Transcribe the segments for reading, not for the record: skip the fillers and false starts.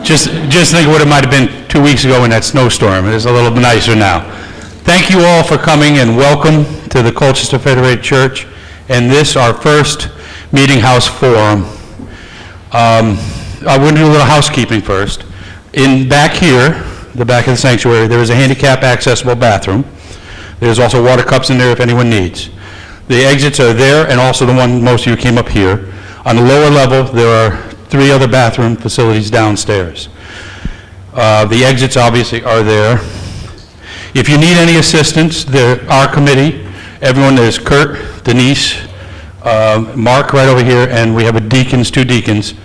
Just think what it might have been 2 weeks ago in that snowstorm. It's a little nicer now. Thank you all for coming and welcome to the Colchester Federated Church and this, our first Meeting House Forum. I want to do a little housekeeping first. Back here, the back of the sanctuary, there is a handicap accessible bathroom. There's also water cups in there if anyone needs. The exits are there and also the one most of you came up here. On the lower level, there are 3 other bathroom facilities downstairs. The exits obviously are there. If you need any assistance, our committee, everyone, there's Kurt, Denise, Mark right over here, and we have 2 deacons.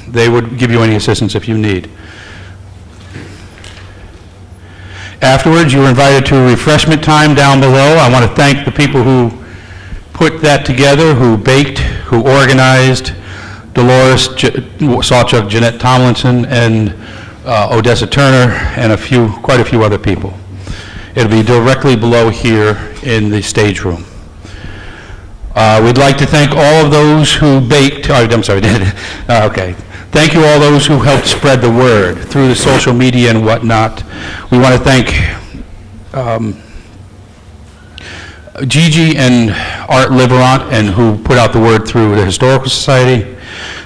They would give you any assistance if you need. Afterwards, you're invited to a refreshment time down below. I want to thank the people who put that together, who baked, who organized, Dolores Sawchuk, Jeanette Tomlinson, and Odessa Turner, and quite a few other people. It'll be directly below here in the stage room. We'd like to thank all of those who baked, okay. Thank you all those who helped spread the word through the social media and whatnot. We want to thank Gigi and Art Liverant, and who put out the word through the Historical Society,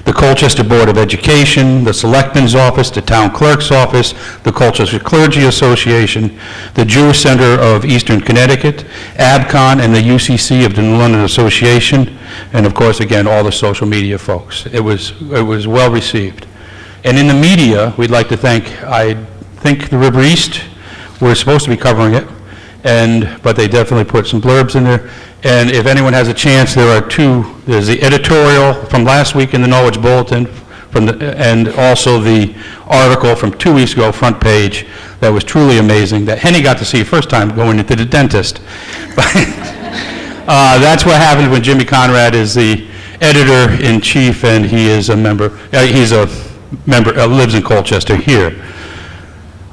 the Colchester Board of Education, the Selectman's Office, the Town Clerk's Office, the Colchester Clergy Association, the Jewish Center of Eastern Connecticut, ABCON, and the UCC of the New London Association, and of course, again, all the social media folks. It was well received. And in the media, we'd like to thank, I think the River East were supposed to be covering it, but they definitely put some blurbs in there. And if anyone has a chance, there's the editorial from last week in the Norwich Bulletin, and also the article from 2 weeks ago, front page, that was truly amazing, that Henny got to see first time going into the dentist. That's what happens when Jimmy Conrad is the editor-in-chief, and he is a member, lives in Colchester here.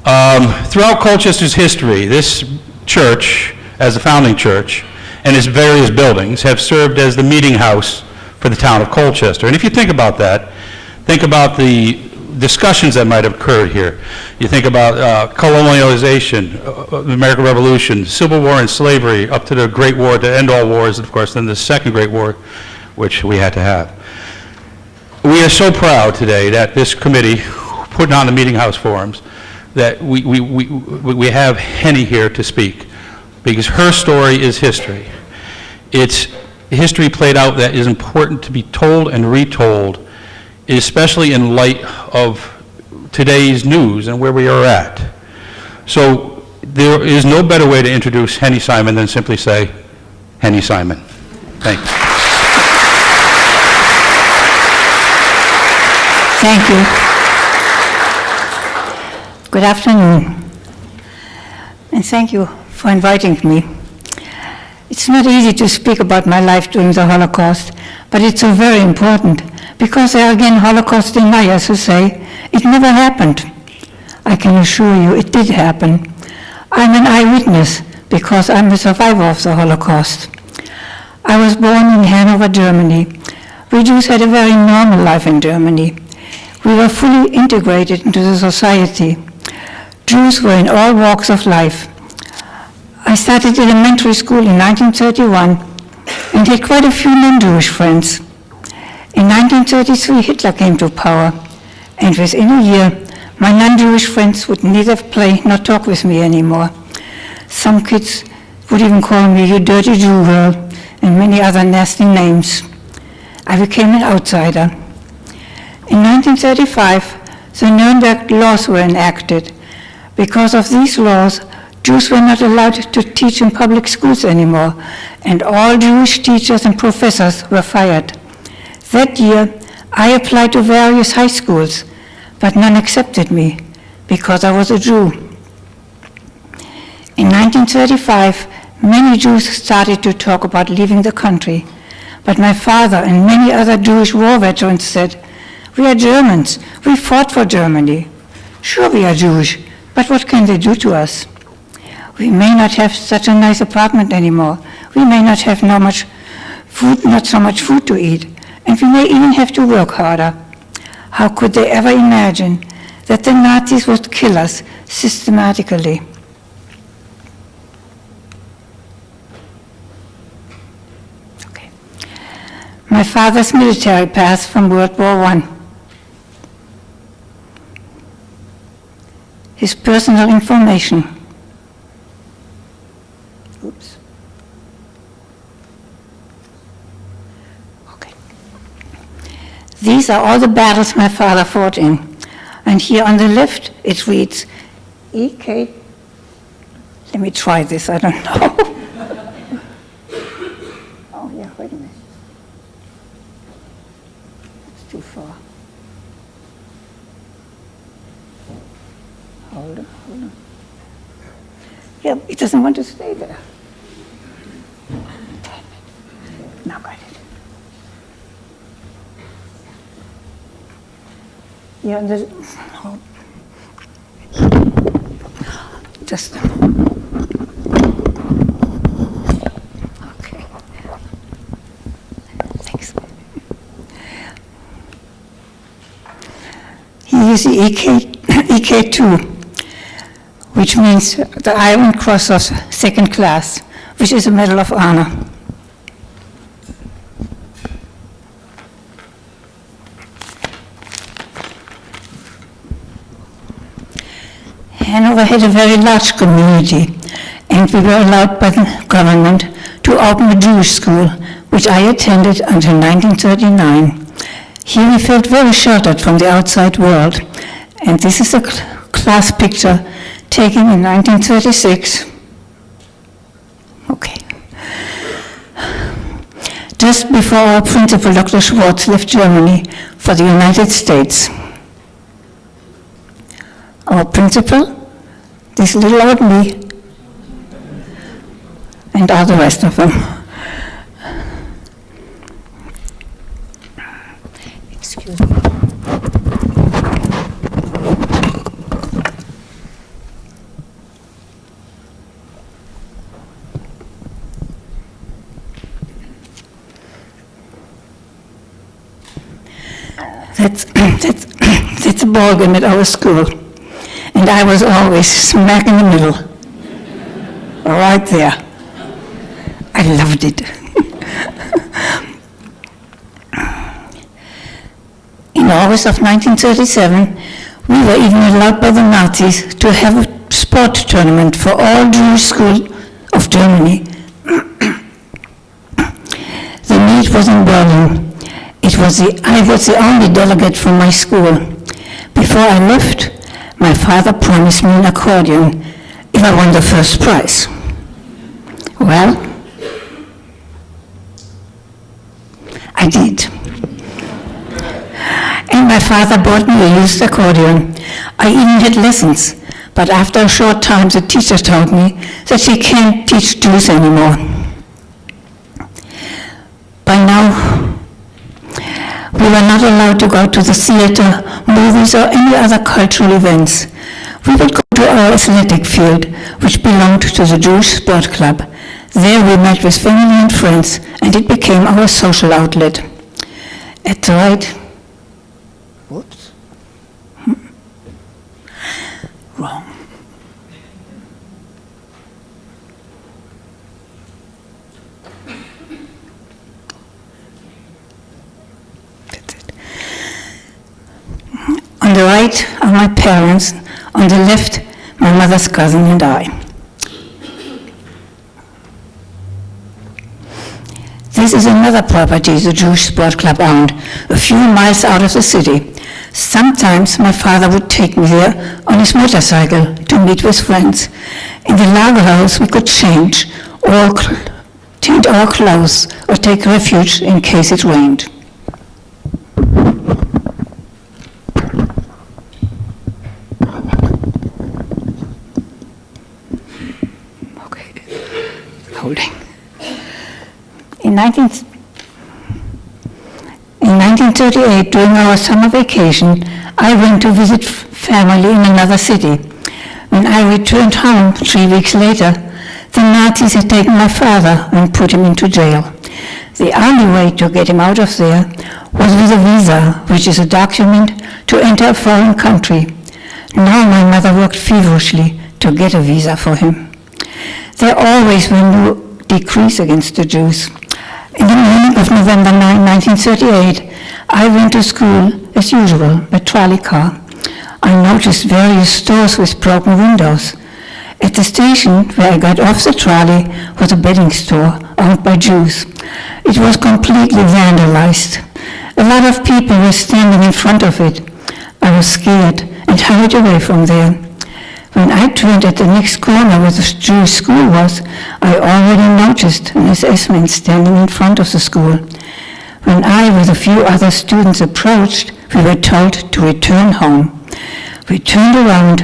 Throughout Colchester's history, this church, as the founding church, and its various buildings have served as the meeting house for the town of Colchester. And if you think about that, think about the discussions that might have occurred here. You think about colonialization, the American Revolution, Civil War and slavery, up to the Great War to end all wars, and of course then the Second Great War, which we had to have. We are so proud today that this committee, putting on the meeting house forums, that we have Henny here to speak, because her story is history. It's history played out that is important to be told and retold, especially in light of today's news and where we are at. So there is no better way to introduce Henny Simon than simply say, Henny Simon. Thank you. Thank you. Good afternoon, and thank you for inviting me. It's not easy to speak about my life during the Holocaust, but it's so very important, because there are again Holocaust deniers who say it never happened. I can assure you it did happen. I'm an eyewitness because I'm a survivor of the Holocaust. I was born in Hanover, Germany. We Jews had a very normal life in Germany. We were fully integrated into the society. Jews were in all walks of life. I started elementary school in 1931 and had quite a few non-Jewish friends. In 1933, Hitler came to power, and within a year, my non-Jewish friends would neither play nor talk with me anymore. Some kids would even call me "you dirty Jew girl" and many other nasty names. I became an outsider. In 1935, the Nuremberg laws were enacted. Because of these laws, Jews were not allowed to teach in public schools anymore, and all Jewish teachers and professors were fired. That year, I applied to various high schools, but none accepted me because I was a Jew. In 1935, many Jews started to talk about leaving the country, but my father and many other Jewish war veterans said, "We are Germans, we fought for Germany. Sure, we are Jewish, but what can they do to us? We may not have such a nice apartment anymore. We may not have not so much food to eat, and we may even have to work harder. How could they ever imagine that the Nazis would kill us systematically? Okay. My father's military pass from World War I. His personal information. Oops. Okay. These are all the battles my father fought in. And here on the left, it reads EK. Let me try this, I don't know. Oh, yeah, wait a minute. It's too far. Hold on. Yeah, it doesn't want to stay there. Now got it. Yeah, and just okay. Thanks. Here is the EK2. Which means the Iron Cross of Second Class, which is a Medal of Honor. Hanover had a very large community, and we were allowed by the government to open a Jewish school, which I attended until 1939. Here we felt very sheltered from the outside world, and this is a class picture taken in 1936. Okay. Just before our principal, Dr. Schwartz, left Germany for the United States. Our principal, this little old me, and all the rest of them. Excuse me. That's a ball game at our school. And I was always smack in the middle. Right there. I loved it. In August of 1937, we were even allowed by the Nazis to have a sport tournament for all Jewish schools of Germany. The meet was in Berlin. I was the only delegate from my school. Before I left, my father promised me an accordion if I won the first prize. Well, I did. And my father bought me a used accordion. I even had lessons, but after a short time the teacher told me that she can't teach Jews anymore. By now, we were not allowed to go to the theater, movies, or any other cultural events. We would go to our athletic field, which belonged to the Jewish Sport Club. There we met with family and friends, and it became our social outlet. At the right... Whoops. Wrong. On the right are my parents, on the left, my mother's cousin and I. This is another property the Jewish Sport Club owned, a few miles out of the city. Sometimes my father would take me there on his motorcycle to meet with friends. In the lager house we could change our clothes or take refuge in case it rained. In 1938, during our summer vacation, I went to visit family in another city. When I returned home 3 weeks later, the Nazis had taken my father and put him into jail. The only way to get him out of there was with a visa, which is a document to enter a foreign country. Now my mother worked feverishly to get a visa for him. There always were new decrees against the Jews. In the morning of November 9, 1938, I went to school as usual, by trolley car. I noticed various stores with broken windows. At the station where I got off the trolley was a bedding store owned by Jews. It was completely vandalized. A lot of people were standing in front of it. I was scared and hurried away from there. When I turned at the next corner where the Jewish school was, I already noticed an SS man standing in front of the school. When I, with a few other students, approached, we were told to return home. We turned around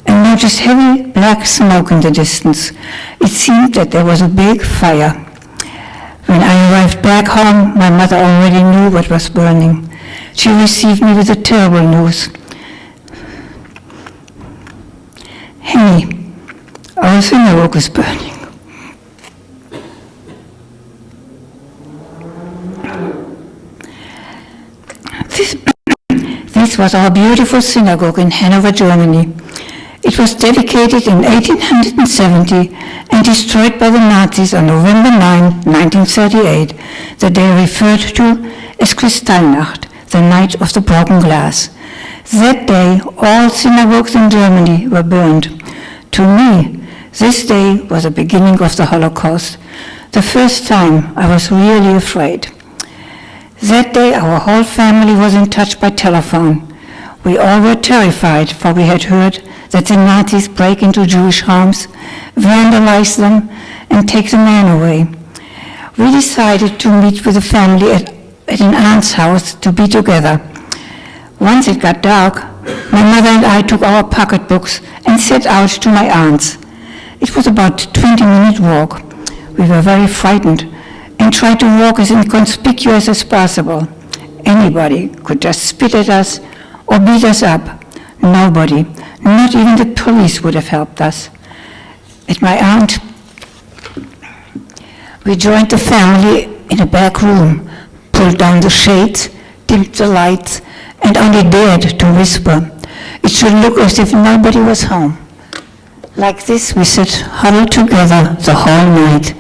and noticed heavy black smoke in the distance. It seemed that there was a big fire. When I arrived back home, my mother already knew what was burning. She received me with the terrible news. Henny, our synagogue is burning. This was our beautiful synagogue in Hanover, Germany. It was dedicated in 1870 and destroyed by the Nazis on November 9, 1938, the day referred to as Kristallnacht, the night of the broken glass. That day, all synagogues in Germany were burned. To me, this day was the beginning of the Holocaust, the first time I was really afraid. That day, our whole family was in touch by telephone. We all were terrified, for we had heard that the Nazis break into Jewish homes, vandalize them, and take the man away. We decided to meet with the family at an aunt's house to be together. Once it got dark, my mother and I took our pocketbooks and set out to my aunt's. It was about a 20-minute walk. We were very frightened and tried to walk as inconspicuous as possible. Anybody could just spit at us or beat us up. Nobody, not even the police, would have helped us. At my aunt, we joined the family in a back room, pulled down the shades, dimmed the lights, and only dared to whisper. It should look as if nobody was home. Like this, we sat huddled together the whole night,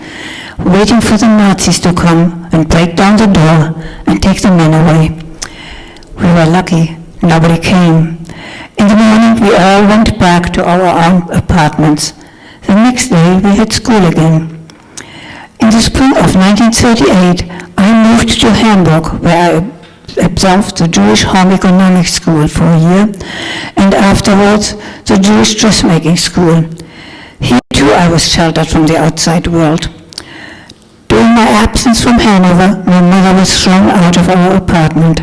waiting for the Nazis to come and break down the door and take the men away. We were lucky. Nobody came. In the morning, we all went back to our own apartments. The next day, we had school again. In the spring of 1938, I moved to Hamburg, where I observed the Jewish Home Economics School for a year, and afterwards the Jewish Dressmaking School. Here too I was sheltered from the outside world. During my absence from Hanover, my mother was thrown out of our apartment.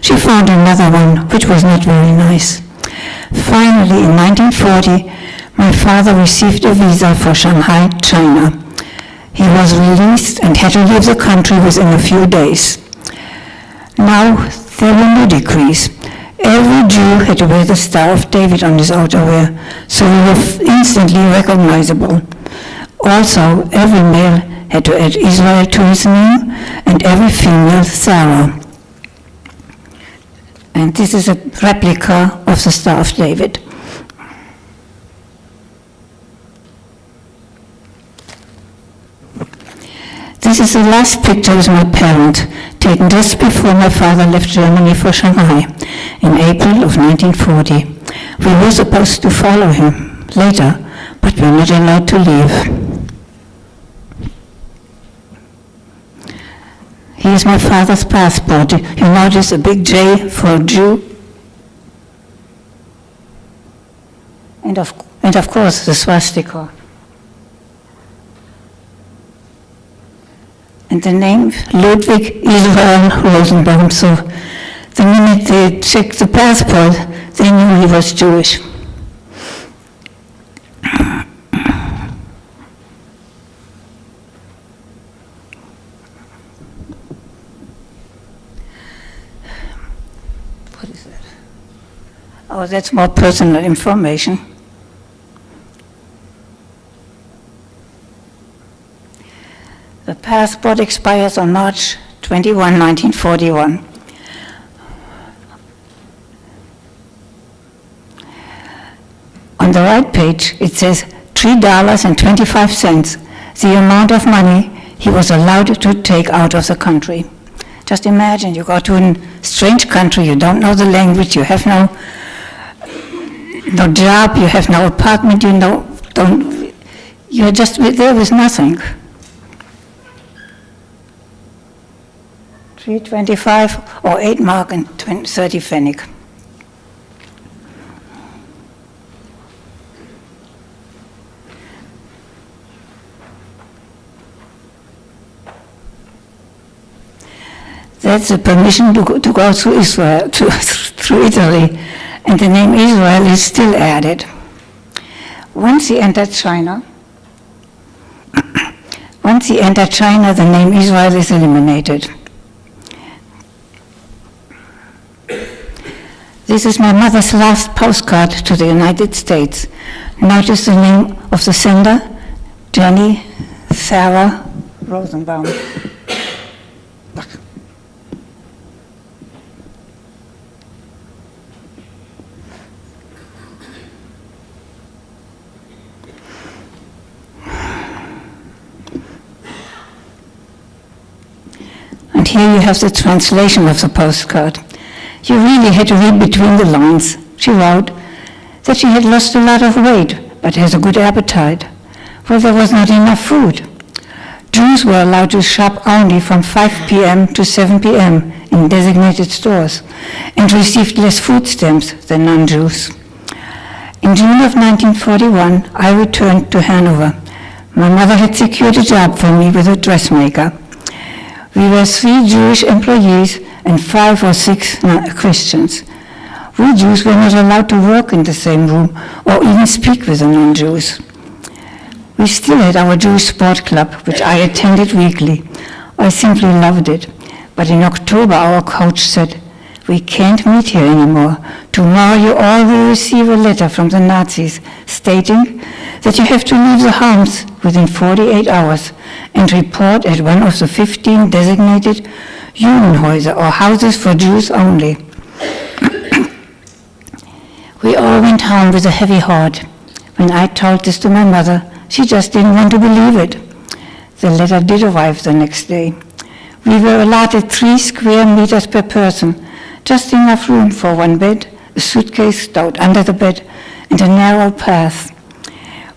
She found another one, which was not very nice. Finally, in 1940, my father received a visa for Shanghai, China. He was released and had to leave the country within a few days. Now, there were new decrees. Every Jew had to wear the Star of David on his outerwear, so we were instantly recognizable. Also, every male had to add Israel to his name, and every female Sarah. And this is a replica of the Star of David. This is the last picture with my parent, taken just before my father left Germany for Shanghai in April of 1940. We were supposed to follow him later, but we were not allowed to leave. Here's my father's passport. You notice a big J for Jew. And of course, the swastika. And the name, Ludwig Israel Rosenbaum. So the minute they checked the passport, they knew he was Jewish. What is that? Oh, that's more personal information. The passport expires on March 21, 1941. On the right page, it says $3.25, the amount of money he was allowed to take out of the country. Just imagine, you go to a strange country, you don't know the language, you have no job, you have no apartment, you're just there with nothing. $3.25 or 8 mark and 30 pfennig. That's the permission to go through Israel, through Italy, and the name Israel is still added. Once he entered China, the name Israel is eliminated. This is my mother's last postcard to the United States. Notice the name of the sender, Jenny Sarah Rosenbaum. And here you have the translation of the postcard. You really had to read between the lines. She wrote that she had lost a lot of weight, but has a good appetite. Well, there was not enough food. Jews were allowed to shop only from 5 p.m. to 7 p.m. in designated stores and received less food stamps than non-Jews. In June of 1941, I returned to Hanover. My mother had secured a job for me with a dressmaker. We were 3 Jewish employees and 5 or 6 Christians. We Jews were not allowed to work in the same room or even speak with the non-Jews. We still had our Jewish sport club, which I attended weekly. I simply loved it. But in October, our coach said, "We can't meet here anymore. Tomorrow you all will receive a letter from the Nazis stating that you have to leave the homes within 48 hours and report at one of the 15 designated Judenhäuser, or houses for Jews only." We all went home with a heavy heart. When I told this to my mother, she just didn't want to believe it. The letter did arrive the next day. We were allotted 3 square meters per person, just enough room for 1 bed, a suitcase stowed under the bed, and a narrow path.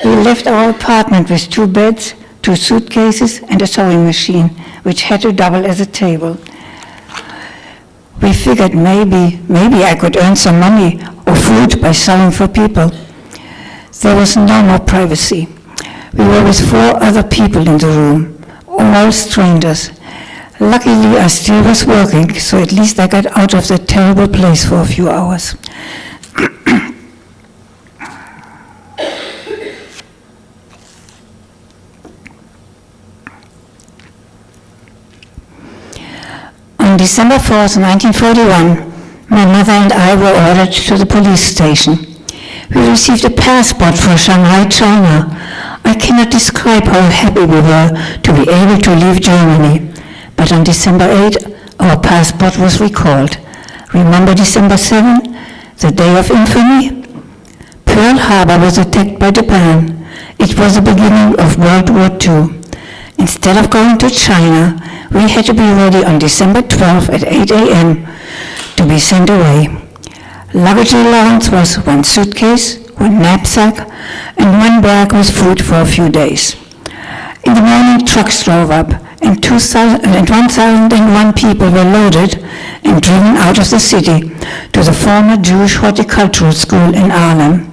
We left our apartment with 2 beds, 2 suitcases, and a sewing machine, which had to double as a table. We figured maybe I could earn some money or food by sewing for people. There was no more privacy. We were with 4 other people in the room, all strangers. Luckily, I still was working, so at least I got out of that terrible place for a few hours. On December 4th, 1941, my mother and I were ordered to the police station. We received a passport for Shanghai, China. I cannot describe how happy we were to be able to leave Germany. But on December 8, our passport was recalled. Remember December 7, the day of infamy? Pearl Harbor was attacked by Japan. It was the beginning of World War II. Instead of going to China, we had to be ready on December 12 at 8 a.m. to be sent away. Luggage allowance was 1 suitcase, 1 knapsack, and 1 bag with food for a few days. In the morning, trucks drove up, and 1,001 people were loaded and driven out of the city to the former Jewish horticultural school in Arnhem.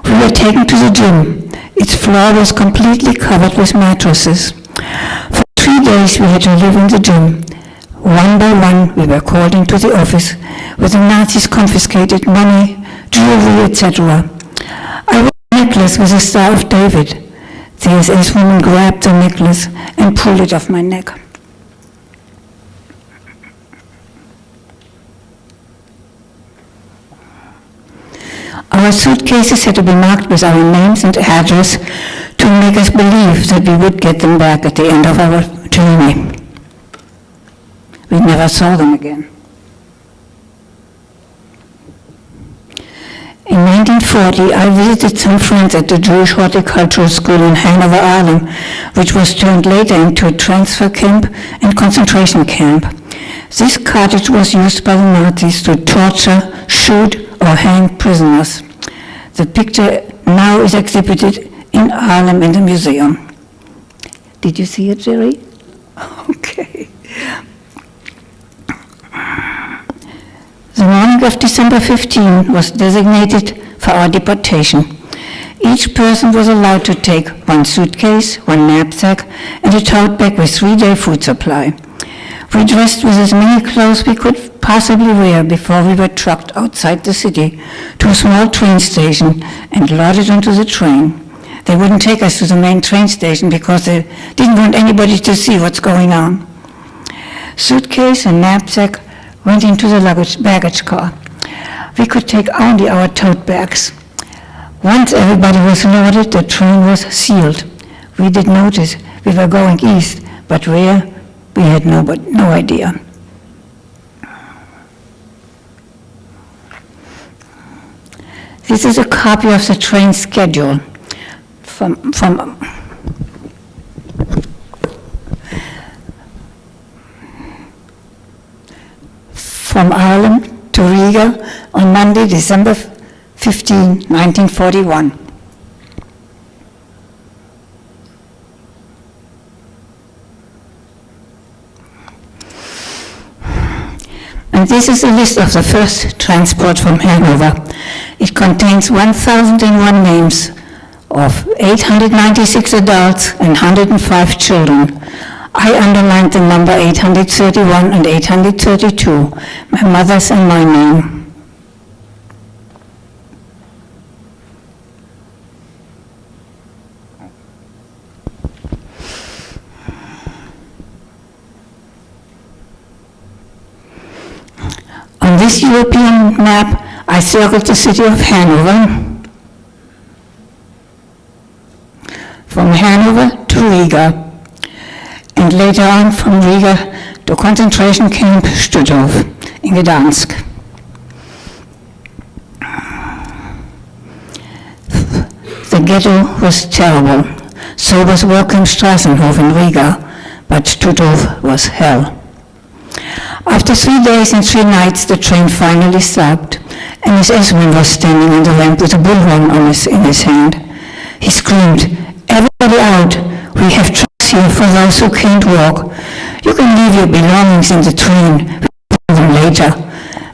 We were taken to the gym. Its floor was completely covered with mattresses. For 3 days we had to live in the gym. One by one we were called into the office where the Nazis confiscated money, jewelry, etc. I wore a necklace with a Star of David. The SS woman grabbed the necklace and pulled it off my neck. Our suitcases had to be marked with our names and address to make us believe that we would get them back at the end of our journey. We never saw them again. In 1940, I visited some friends at the Jewish Horticultural School in Hanover, Ireland, which was turned later into a transfer camp and concentration camp. This cottage was used by the Nazis to torture, shoot, or hang prisoners. The picture now is exhibited in Harlem in the museum. Did you see it, Jerry? Okay. The morning of December 15 was designated for our deportation. Each person was allowed to take one suitcase, one knapsack, and a tote bag with 3-day food supply. We dressed with as many clothes we could possibly wear before we were trucked outside the city to a small train station and loaded onto the train. They wouldn't take us to the main train station because they didn't want anybody to see what's going on. Suitcase and knapsack went into the baggage car. We could take only our tote bags. Once everybody was loaded, the train was sealed. We did notice we were going east, but where, we had no idea. This is a copy of the train schedule from Ireland to Riga on Monday, December 15, 1941. And this is a list of the first transport from Hanover. It contains 1,001 names of 896 adults and 105 children. I underlined the number 831 and 832, my mother's and my name. On this European map, I circled the city of Hanover. From Hanover to Riga, and later on from Riga to concentration camp Stutthof in Gdansk. The ghetto was terrible. So was Strassenhof in Riga, but Stutthof was hell. After 3 days and 3 nights, the train finally stopped, and Miss Esmond was standing on the ramp with a bullhorn in his hand. He screamed, "Everybody out! We have trucks here for those who can't walk. You can leave your belongings in the train. We'll find them later."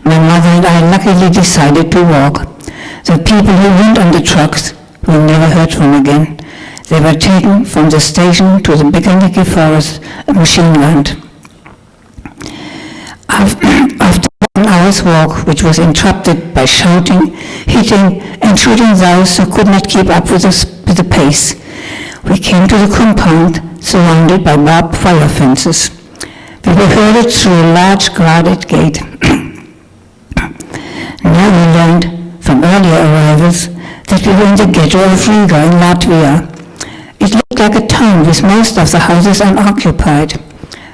My mother and I luckily decided to walk. The people who went on the trucks we never heard from again. They were taken from the station to the Bikaniki forest, a machine land. After 1 hour's walk, which was interrupted by shouting, hitting, and shooting those who could not keep up with the pace, we came to the compound surrounded by barbed wire fences. We were herded through a large guarded gate. Now we learned from earlier arrivals that we were in the ghetto of Riga in Latvia. It looked like a town with most of the houses unoccupied.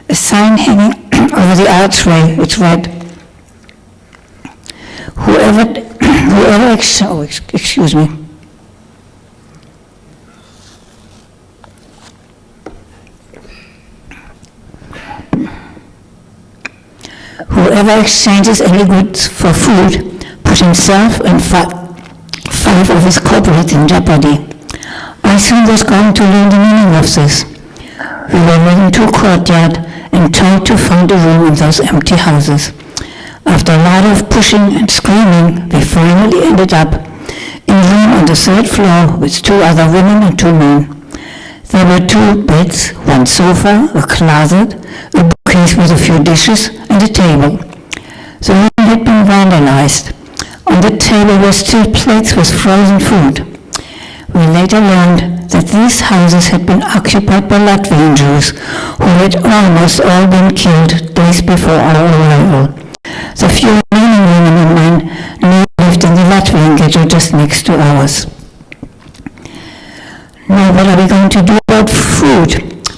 A sign hanging over the archway which read, Whoever exchanges any goods for food put himself and 5 of his corporates in jeopardy. I soon was going to learn the meaning of this. We were led into a courtyard and told to find a room in those empty houses. After a lot of pushing and screaming, we finally ended up in a room on the 3rd floor with 2 other women and 2 men. There were 2 beds, 1 sofa, a closet, a bookcase with a few dishes, and a table. The room had been vandalized. On the table were still plates with frozen food. We later learned that these houses had been occupied by Latvian Jews who had almost all been killed days before our arrival. The few remaining women and men now lived in the Latvian ghetto just next to ours. Now what are we going to do about food?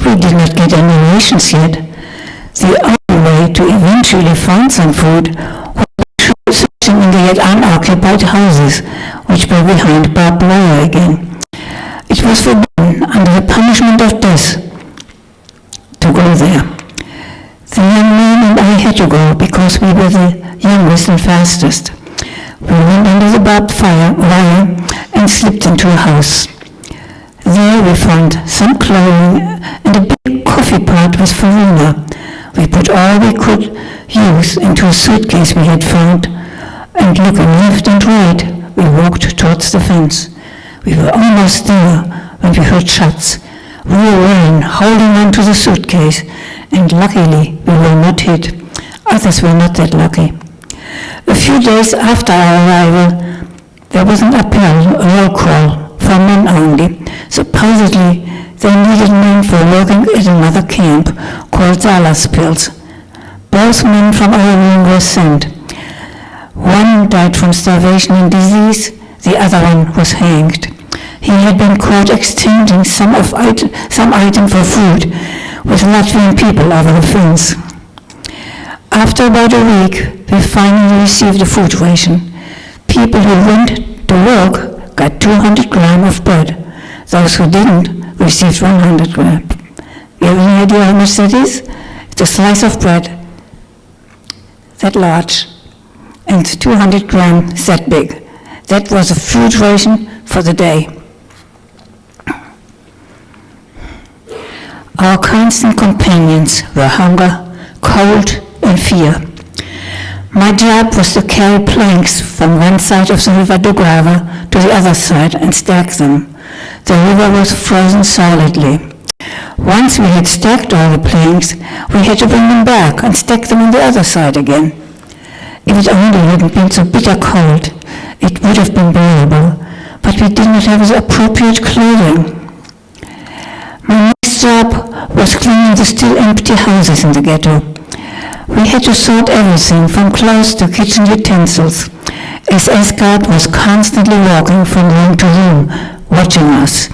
We did not get any rations yet. The only way to eventually find some food was searching in the had unoccupied houses, which were behind barbed wire again. It was forbidden under the punishment of death to go there. The young man and I had to go because we were the youngest and fastest. We went under the barbed wire and slipped into a house. There we found some clothing and a big coffee pot with farina. We put all we could use into a suitcase we had found, and looking left and right, we walked towards the fence. We were almost there when we heard shots. We ran, holding on to the suitcase, and luckily we were not hit. Others were not that lucky. A few days after our arrival, there was an appel, a roll call, for men only. Supposedly, they needed men for working at another camp called Salaspils. Both men from our room were sent. One died from starvation and disease, the other one was hanged. He had been caught exchanging some item for food with Latvian people over the fence. After about a week, we finally received a food ration. People who went to work got 200 grams of bread. Those who didn't received 100 grams. You have any idea how much that is? It's a slice of bread that large and 200 grams that big. That was a food ration for the day. Our constant companions were hunger, cold, and fear. My job was to carry planks from one side of the river Dubrava to the other side and stack them. The river was frozen solidly. Once we had stacked all the planks, we had to bring them back and stack them on the other side again. If it only hadn't been so bitter cold, it would have been bearable, but we did not have the appropriate clothing. My next job was cleaning the still empty houses in the ghetto. We had to sort everything from clothes to kitchen utensils. SS guard was constantly walking from room to room, watching us.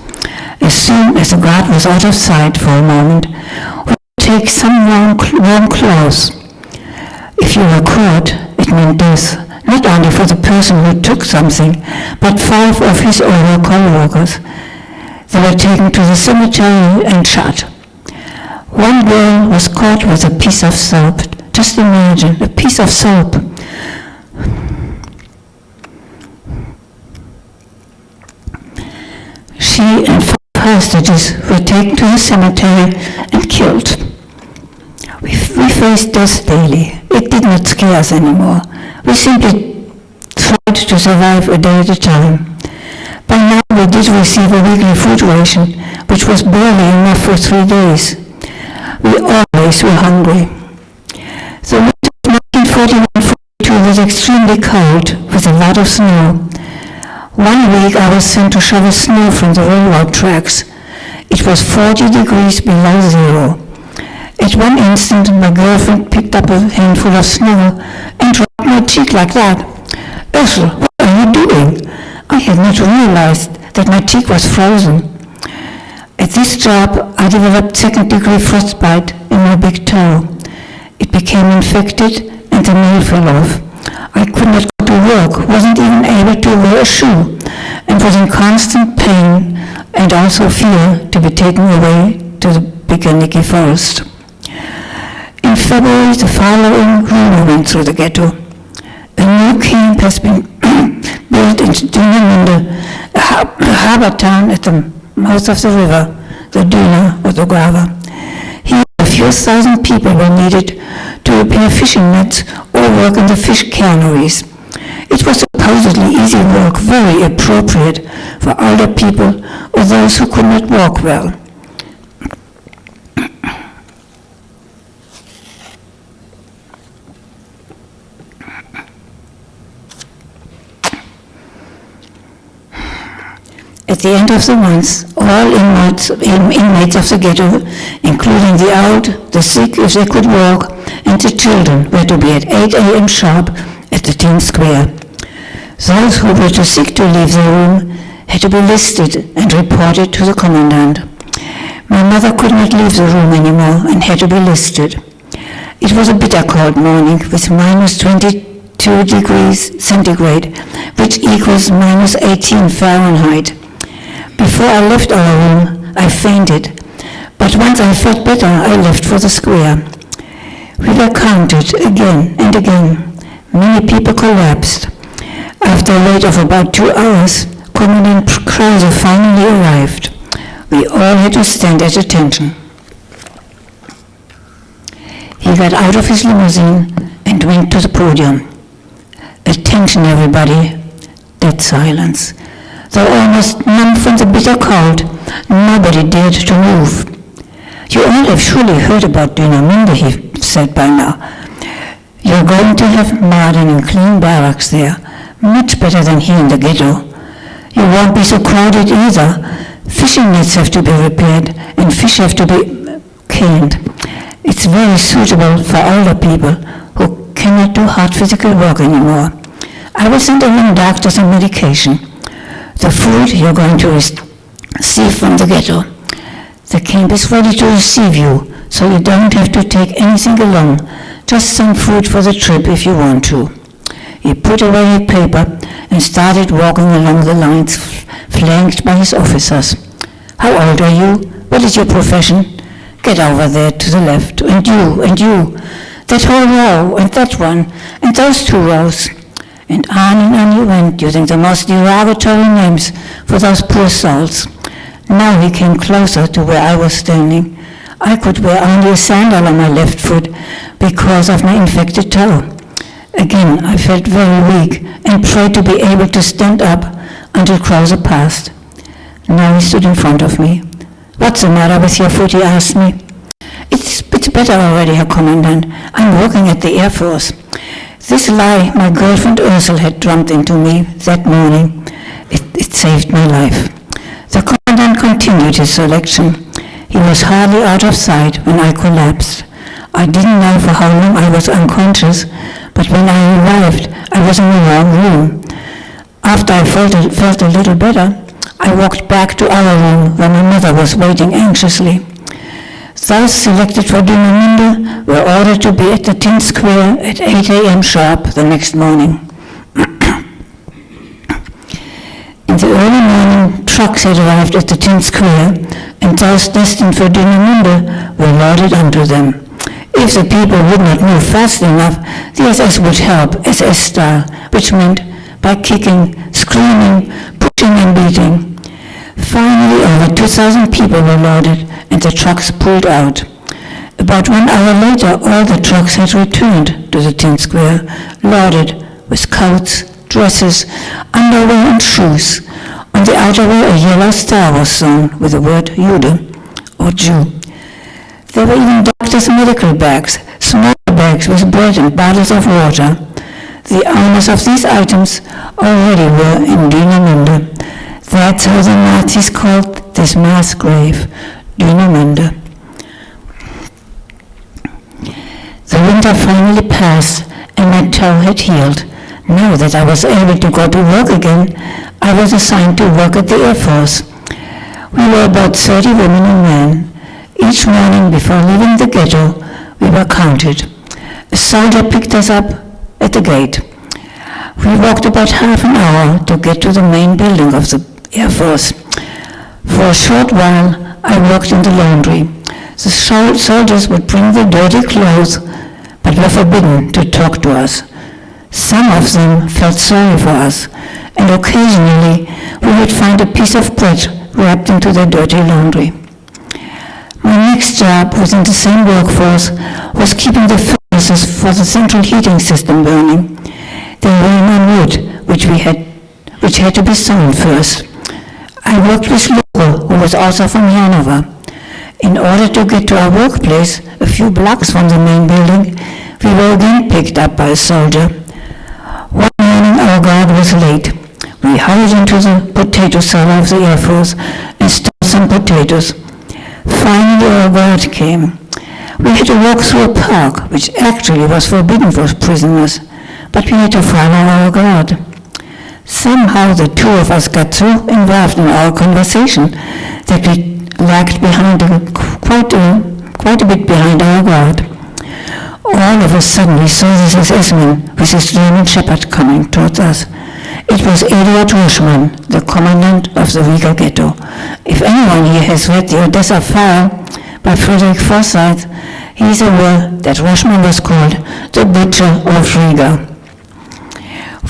As soon as the guard was out of sight for a moment, we would take some warm clothes. If you were caught, it meant death, not only for the person who took something, but 5 of his or her co-workers. They were taken to the cemetery and shot. One girl was caught with a piece of soap. Just imagine, a piece of soap. She and 5 hostages were taken to the cemetery and killed. We faced death daily. It did not scare us anymore. We simply tried to survive a day at a time. By now we did receive a weekly food ration, which was barely enough for 3 days. We always were hungry. The winter of 1941-42 was extremely cold, with a lot of snow. One week I was sent to shovel snow from the railroad tracks. It was 40 degrees below zero. At one instant, my girlfriend picked up a handful of snow and dropped my cheek like that. "Ursula, what are you doing?" I had not realized that my cheek was frozen. At this job, I developed second-degree frostbite in my big toe. It became infected and the nail fell off. I could not go to work, wasn't even able to wear a shoe, and was in constant pain and also fear to be taken away to the Bikaniki forest. In February, the following rumor went through the ghetto. A new camp has been built in Dunamunda, a harbor town at the mouth of the river, the Duna or the Dubrava. Here, a few thousand people were needed to repair fishing nets or work in the fish canneries. It was supposedly easy work, very appropriate for older people or those who could not walk well. At the end of the month, all inmates of the ghetto, including the old, the sick if they could walk, and the children, were to be at 8 a.m. sharp at the 10 square. Those who were too sick to leave their room had to be listed and reported to the commandant. My mother could not leave the room anymore and had to be listed. It was a bitter cold morning with minus 22 2 degrees centigrade, which equals minus 18 Fahrenheit. Before I left our room, I fainted, but once I felt better, I left for the square. We were counted again and again. Many people collapsed. After a wait of about 2 hours, Commandant Krause finally arrived. We all had to stand at attention. He got out of his limousine and went to the podium. Attention, everybody. Dead silence. Though almost numb from the bitter cold, nobody dared to move. You all have surely heard about Dynaminde, he said by now. You're going to have modern and clean barracks there, much better than here in the ghetto. You won't be so crowded either. Fishing nets have to be repaired, and fish have to be canned. It's very suitable for older people who cannot do hard physical work anymore. I will send along doctors and medication. The food you're going to receive from the ghetto. The camp is ready to receive you, so you don't have to take anything along. Just some food for the trip if you want to. He put away his paper and started walking along the lines flanked by his officers. How old are you? What is your profession? Get over there to the left, and you. That whole row, and that one, and those 2 rows. And on he went, using the most derogatory names for those poor souls. Now he came closer to where I was standing. I could wear only a sandal on my left foot because of my infected toe. Again, I felt very weak and prayed to be able to stand up until Krause passed. Now he stood in front of me. What's the matter with your foot, he asked me. It's better already, Herr Commandant. I'm working at the Air Force. This lie my girlfriend Ursula had drummed into me that morning, it saved my life. The Commandant continued his selection. He was hardly out of sight when I collapsed. I didn't know for how long I was unconscious, but when I arrived, I was in the wrong room. After I felt a little better, I walked back to our room where my mother was waiting anxiously. Those selected for Dynaminde were ordered to be at the Tin Square at 8 a.m. sharp the next morning. In the early morning, trucks had arrived at the Tin Square, and those destined for Dynaminde were loaded onto them. If the people would not move fast enough, the SS would help, SS style, which meant by kicking, screaming, pushing and beating. Finally, over 2,000 people were loaded, and the trucks pulled out. About 1 hour later, all the trucks had returned to the Tin Square, loaded with coats, dresses, underwear and shoes. On the outerwear, a yellow star was sewn with the word Jude, or Jew. There were even doctors' medical bags, small bags with bread and bottles of water. The owners of these items already were in Dynaminde. That's how the Nazis called this mass grave, Dynaminde. The winter finally passed, and my toe had healed. Now that I was able to go to work again, I was assigned to work at the Air Force. We were about 30 women and men. Each morning before leaving the ghetto, we were counted. A soldier picked us up at the gate. We walked about half an hour to get to the main building of the Air Force. For a short while, I worked in the laundry. The soldiers would bring the dirty clothes, but were forbidden to talk to us. Some of them felt sorry for us, and occasionally we would find a piece of bread wrapped into their dirty laundry. My next job within the same workforce was keeping the furnaces for the central heating system burning. They were on wood, which had to be sewn first. I worked with Lore, who was also from Hanover. In order to get to our workplace, a few blocks from the main building, we were again picked up by a soldier. One morning our guard was late. We hurried into the potato cellar of the Air Force and stole some potatoes. Finally our guard came. We had to walk through a park, which actually was forbidden for prisoners, but we had to follow our guard. Somehow the 2 of us got so involved in our conversation that we lagged behind quite a bit behind our guard. All of a sudden, we saw this SS-man with his German shepherd coming towards us. It was Eduard Ruschmann, the commandant of the Riga ghetto. If anyone here has read the Odessa File by Frederick Forsyth, he is aware that Ruschmann was called the Butcher of Riga.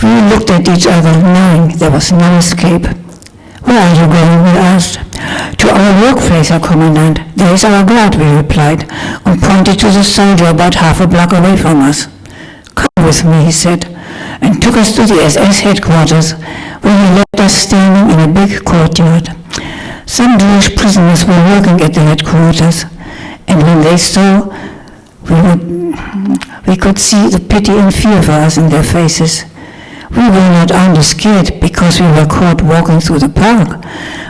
We looked at each other, knowing there was no escape. "Where are you going?" we asked. "To our workplace, Herr Commandant. There is our guard," we replied, and pointed to the soldier about half a block away from us. "Come with me," he said, and took us to the SS headquarters, where he left us standing in a big courtyard. Some Jewish prisoners were working at the headquarters, and when they saw, we could see the pity and fear for us in their faces. We were not only scared because we were caught walking through the park,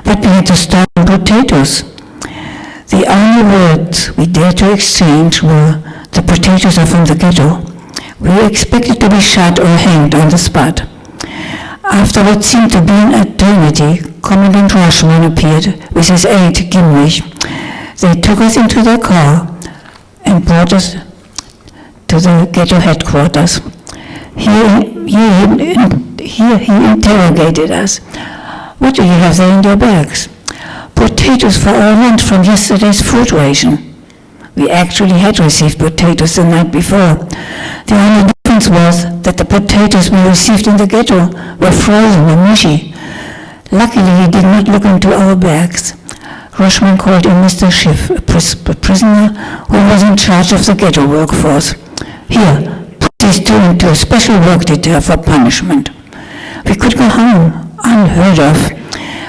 but we had to stop on potatoes. The only words we dared to exchange were, "The potatoes are from the ghetto." We expected to be shot or hanged on the spot. After what seemed to be an eternity, Commandant Ruschmann appeared with his aide, Gimrich. They took us into their car and brought us to the ghetto headquarters. Here he interrogated us. "What do you have there in your bags?" "Potatoes for our lunch from yesterday's food ration." We actually had received potatoes the night before. The only difference was that the potatoes we received in the ghetto were frozen and mushy. Luckily, he did not look into our bags. Ruschmann called in Mr. Schiff, a prisoner who was in charge of the ghetto workforce. "Here, put these two into a special work detail for punishment." We could go home, unheard of.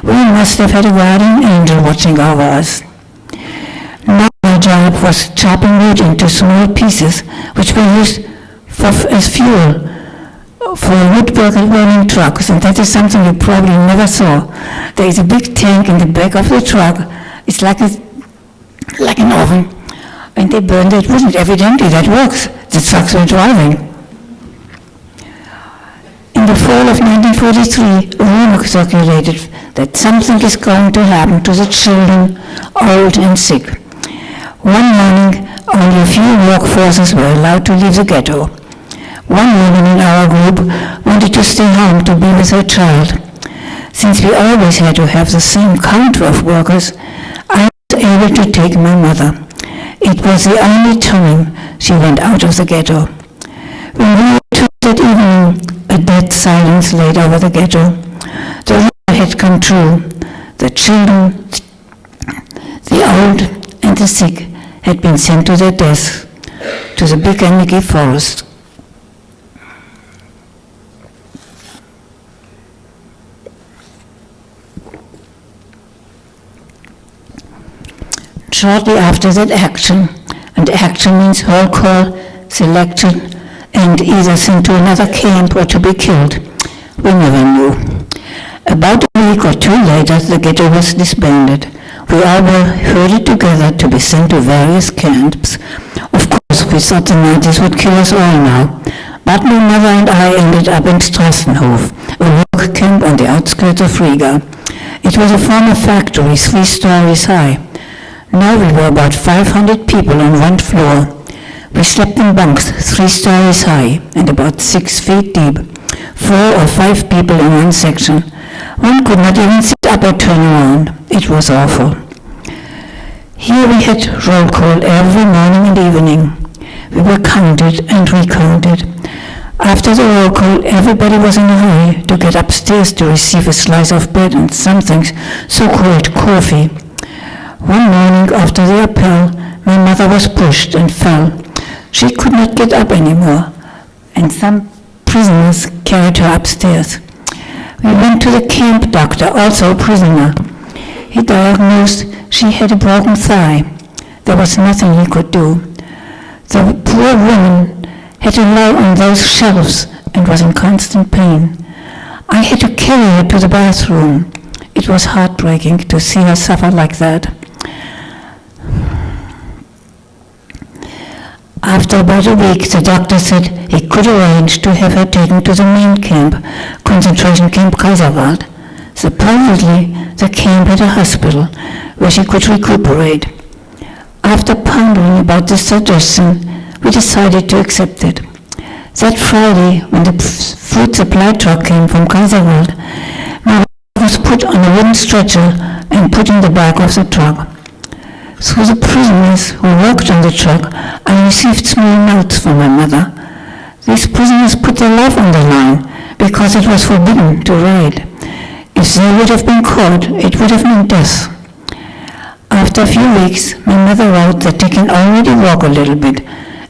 We must have had a guardian angel watching over us. Now my job was chopping wood into small pieces, which were used as fuel for wood-burning trucks, and that is something you probably never saw. There is a big tank in the back of the truck. It's like an oven, and they burn that wood, and evidently that works. The trucks were driving. In the fall of 1943, a rumor circulated that something is going to happen to the children, old and sick. One morning, only a few workforces were allowed to leave the ghetto. One woman in our group wanted to stay home to be with her child. Since we always had to have the same count of workers, I was able to take my mother. It was the only time she went out of the ghetto. When we returned that evening, a dead silence laid over the ghetto. The rumor had come true. The children, the old, and the sick had been sent to their deaths, to the big Carnegie forest. Shortly after that action, and action means roll call, selection, and either sent to another camp or to be killed, we never knew. About a week or two later, the ghetto was disbanded. We all were herded together to be sent to various camps. Of course, we thought the Nazis would kill us all now, but my mother and I ended up in Strassenhof, a work camp on the outskirts of Riga. It was a former factory 3 stories high. Now we were about 500 people on one floor. We slept in bunks 3 stories high and about 6 feet deep. 4 or 5 people in one section. One could not even sit up or turn around. It was awful. Here we had roll call every morning and evening. We were counted and recounted. After the roll call, everybody was in a hurry to get upstairs to receive a slice of bread and something so-called coffee. One morning after the appel, my mother was pushed and fell. She could not get up anymore, and some prisoners carried her upstairs. We went to the camp doctor, also a prisoner. He diagnosed she had a broken thigh. There was nothing he could do. The poor woman had to lie on those shelves and was in constant pain. I had to carry her to the bathroom. It was heartbreaking to see her suffer like that. After about a week, the doctor said he could arrange to have her taken to the main camp, concentration camp Kaiserwald. Supposedly, the camp had a hospital where she could recuperate. After pondering about this suggestion, we decided to accept it. That Friday, when the food supply truck came from Kaiserwald, my wife was put on a wooden stretcher and put in the back of the truck. Through the prisoners who worked on the truck, I received small notes from my mother. These prisoners put their life on the line because it was forbidden to raid. If they would have been caught, it would have meant death. After a few weeks, my mother wrote that they can already walk a little bit,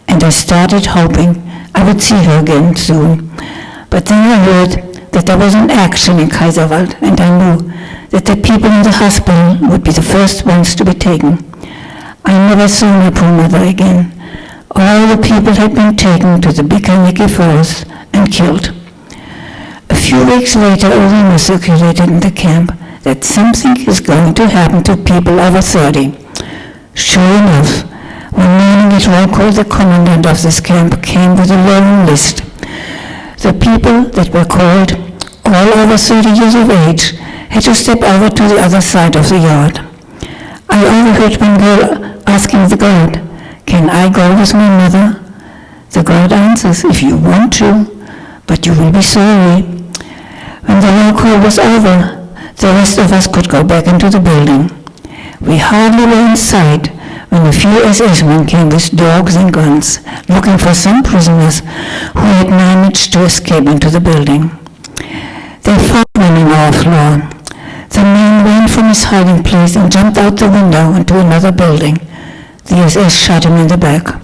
and I started hoping I would see her again soon. But then I heard that there was an action in Kaiserwald, and I knew that the people in the hospital would be the first ones to be taken. I never saw my poor mother again. All the people had been taken to the Bikaniki forest and killed. A few weeks later, a rumor circulated in the camp that something is going to happen to people over 30. Sure enough, one morning at roll call, the commandant of this camp came with a long list. The people that were called, all over 30 years of age, had to step over to the other side of the yard. I overheard one girl asking the guard, "Can I go with my mother?" The guard answers, "If you want to, but you will be sorry." When the roll call was over, the rest of us could go back into the building. We hardly were inside when a few SS men came with dogs and guns, looking for some prisoners who had managed to escape into the building. They found one on our floor. The man ran from his hiding place and jumped out the window into another building. The SS shot him in the back.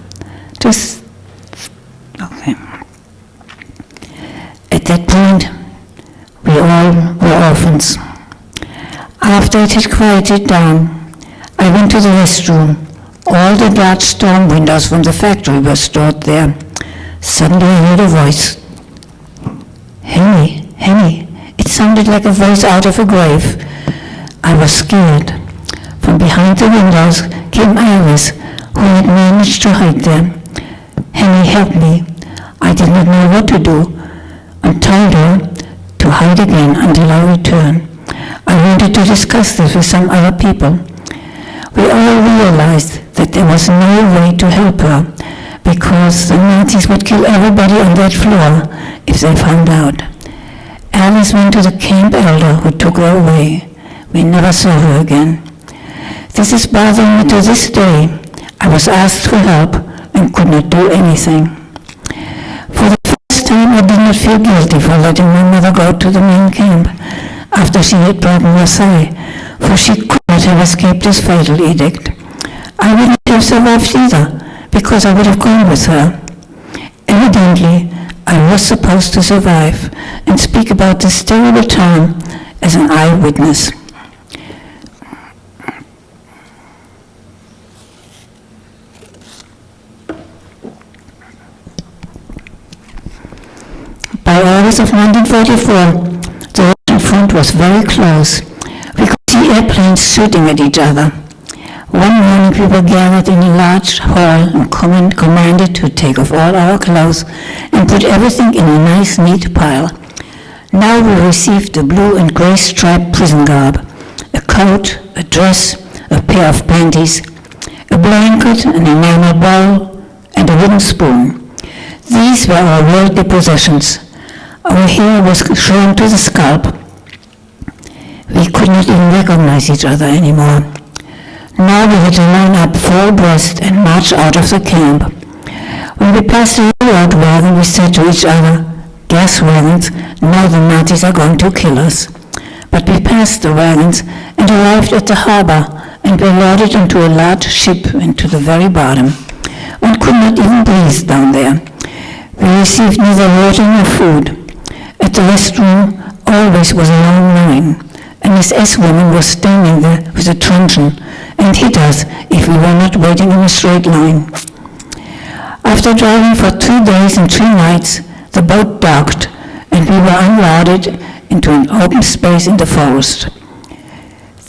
Okay. At that point, we all were orphans. After it had quieted down, I went to the restroom. All the large storm windows from the factory were stored there. Suddenly I heard a voice. "Henny, Henny." It sounded like a voice out of a grave. I was scared. From behind the windows came Iris, who had managed to hide there. "Henny, help me." I did not know what to do, and told her to hide again until I return. I wanted to discuss this with some other people. We all realized that there was no way to help her, because the Nazis would kill everybody on that floor if they found out. Alice went to the camp elder, who took her away. We never saw her again. This is bothering me to this day. I was asked for help and could not do anything. For the first time, I did not feel guilty for letting my mother go to the main camp after she had broken her thigh, for she could not have escaped this fatal edict. I wouldn't have survived either, because I would have gone with her. Evidently, I was supposed to survive and speak about this terrible time as an eyewitness. By August of 1944, the Russian front was very close. We could see airplanes shooting at each other. One morning we were gathered in a large hall and commanded to take off all our clothes and put everything in a nice, neat pile. Now we received the blue and gray striped prison garb, a coat, a dress, a pair of panties, a blanket, an enamel bowl, and a wooden spoon. These were our worldly possessions. Our hair was shorn to the scalp. We could not even recognize each other anymore. Now we had to line up full abreast and march out of the camp. When we passed the railroad wagon, we said to each other, "Gas wagons, now the Nazis are going to kill us." But we passed the wagons and arrived at the harbor and were loaded into a large ship into the very bottom. One could not even breathe down there. We received neither water nor food. At the restroom always was a long line. An SS woman was standing there with a truncheon and hit us if we were not waiting in a straight line. After driving for 2 days and 3 nights, the boat docked and we were unloaded into an open space in the forest.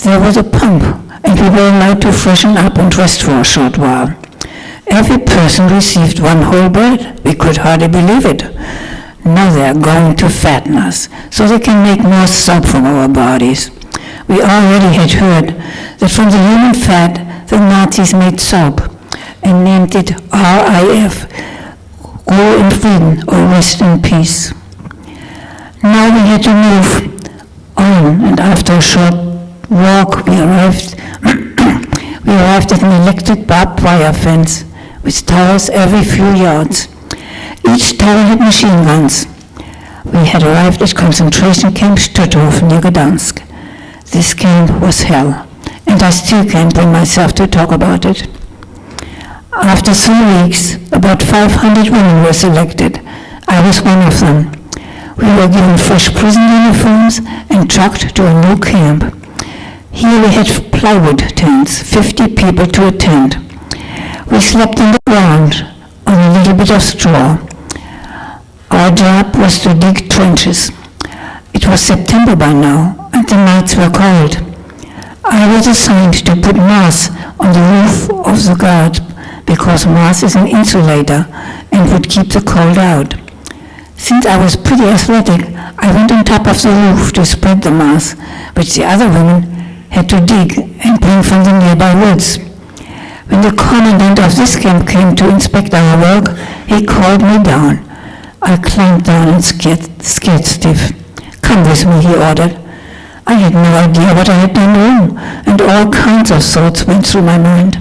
There was a pump and we were allowed to freshen up and rest for a short while. Every person received 1 whole bread. We could hardly believe it. Now they are going to fatten us so they can make more soap from our bodies. We already had heard that from the human fat the Nazis made soap. and named it RIF, Go in Freedom or Rest in Peace. Now we had to move on, and after a short walk we arrived at an electric barbed wire fence with towers every few yards. Each tower had machine guns. We had arrived at concentration camp Stutthof near Gdansk. This camp was hell, and I still can't bring myself to talk about it. After 3 weeks, about 500 women were selected. I was one of them. We were given fresh prison uniforms and trucked to a new camp. Here we had plywood tents, 50 people to a tent. We slept on the ground on a little bit of straw. Our job was to dig trenches. It was September by now, and the nights were cold. I was assigned to put moss on the roof of the guard because moss is an insulator and would keep the cold out. Since I was pretty athletic, I went on top of the roof to spread the moss, which the other women had to dig and bring from the nearby woods. When the commandant of this camp came to inspect our work, he called me down. I climbed down and scared stiff. "Come with me," he ordered. I had no idea what I had done wrong, and all kinds of thoughts went through my mind.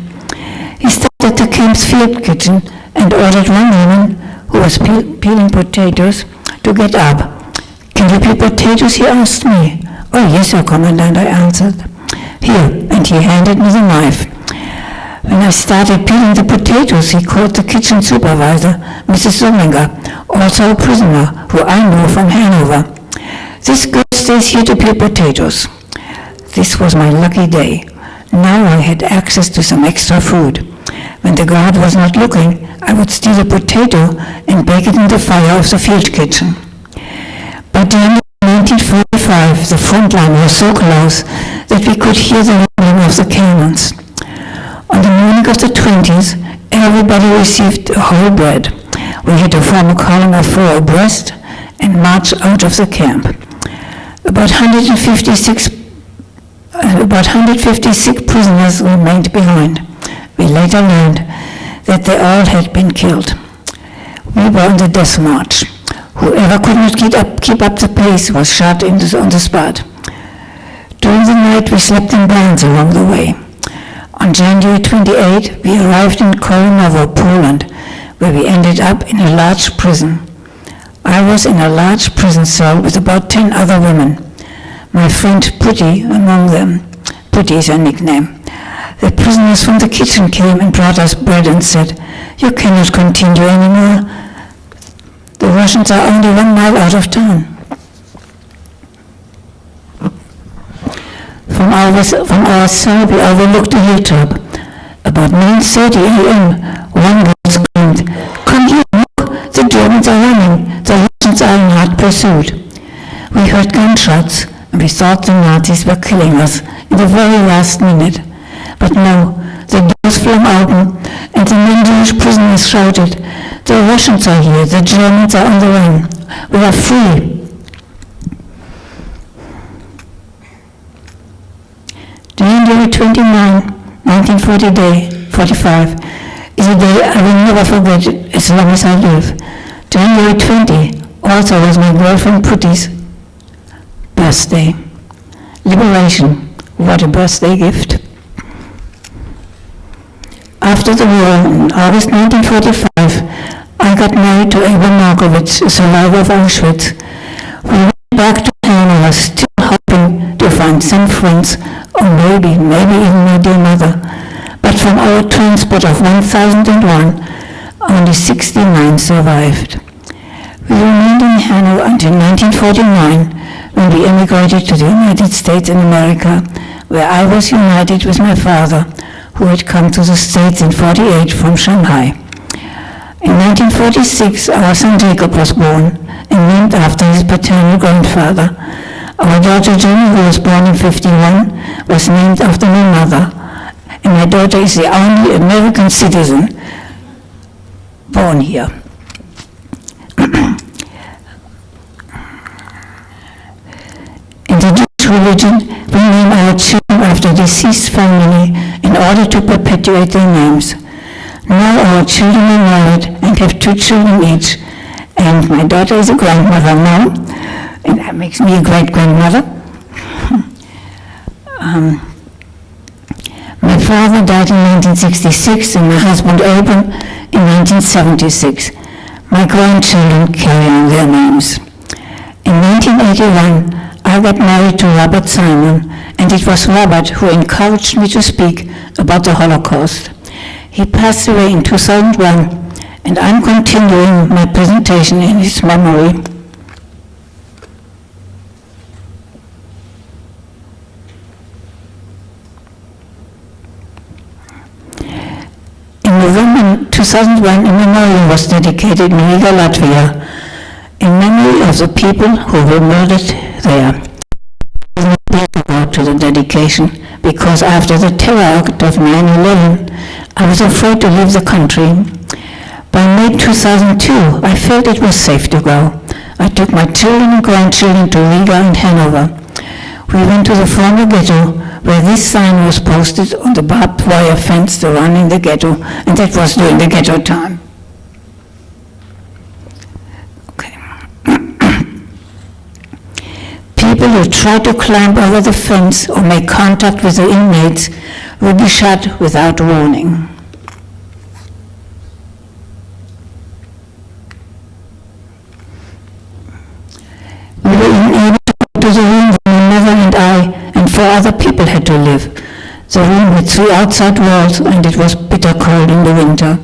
He stopped at the camp's field kitchen and ordered one woman, who was peeling potatoes, to get up. "Can you peel potatoes?" he asked me. "Oh, yes, Sir Commandant," I answered. "Here," and he handed me the knife. When I started peeling the potatoes, he called the kitchen supervisor, Mrs. Zumlinger, also a prisoner who I knew from Hanover. "This girl stays here to peel potatoes." This was my lucky day. Now I had access to some extra food. When the guard was not looking, I would steal a potato and bake it in the fire of the field kitchen. By the end of 1945, the front line was so close that we could hear the rumbling of the cannons. On the morning of the 20th, everybody received whole bread. We had to form a column of 4 abreast and march out of the camp. About 156 prisoners remained behind. We later learned that they all had been killed. We were on the death march. Whoever could not keep up the pace was shot on the spot. During the night, we slept in barns along the way. On January 28, we arrived in Korenowo, Poland, where we ended up in a large prison. I was in a large prison cell with about 10 other women. My friend Putty among them. Putty is her nickname. The prisoners from the kitchen came and brought us bread and said, "You cannot continue anymore. The Russians are only 1 mile out of town." From our cell, we overlooked a hilltop. About 9:30 a.m., one girl screamed, "Come here, look, the Germans are running. The Russians are in hot pursuit." We heard gunshots, and we thought the Nazis were killing us in the very last minute. But no, the doors flung open, and the non-Jewish prisoners shouted, "The Russians are here, the Germans are on the run. We are free." January 29, 1945 is a day I will never forget as long as I live. January 20 also was my girlfriend Putty's birthday. Liberation, what a birthday gift. After the war, in August 1945, I got married to Abel Markowitz, a survivor of Auschwitz. We went back to Hanover, still hoping to find some friends, or maybe even my dear mother. But from our transport of 1,001, only 69 survived. We remained in Hanover until 1949, when we emigrated to the United States and America, where I was united with my father, who had come to the States in 1948 from Shanghai. In 1946, our son Jacob was born and named after his paternal grandfather. Our daughter Jenny, who was born in 1951, was named after my mother, and my daughter is the only American citizen born here. In the Jewish religion, we name our children after deceased family in order to perpetuate their names. Now our children are married and have 2 children each, and my daughter is a grandmother now, and that makes me a great-grandmother. My father died in 1966 and my husband Abram in 1976. My grandchildren carry on their names. In 1981, I got married to Robert Simon, and it was Robert who encouraged me to speak about the Holocaust. He passed away in 2001, and I'm continuing my presentation in his memory. In November 2001, a memorial was dedicated in Riga, Latvia, in memory of the people who were murdered there. I was not able to go to the dedication because after the terror act of 9/11, I was afraid to leave the country. By May 2002, I felt it was safe to go. I took my children and grandchildren to Riga and Hanover. We went to the former ghetto, where this sign was posted on the barbed wire fence surrounding the ghetto, and that was during the ghetto time. Okay. People who try to climb over the fence or make contact with the inmates will be shot without warning. We were unable to go to the room where my mother and I and 4 other people had to live. The room had 3 outside walls, and it was bitter cold in the winter.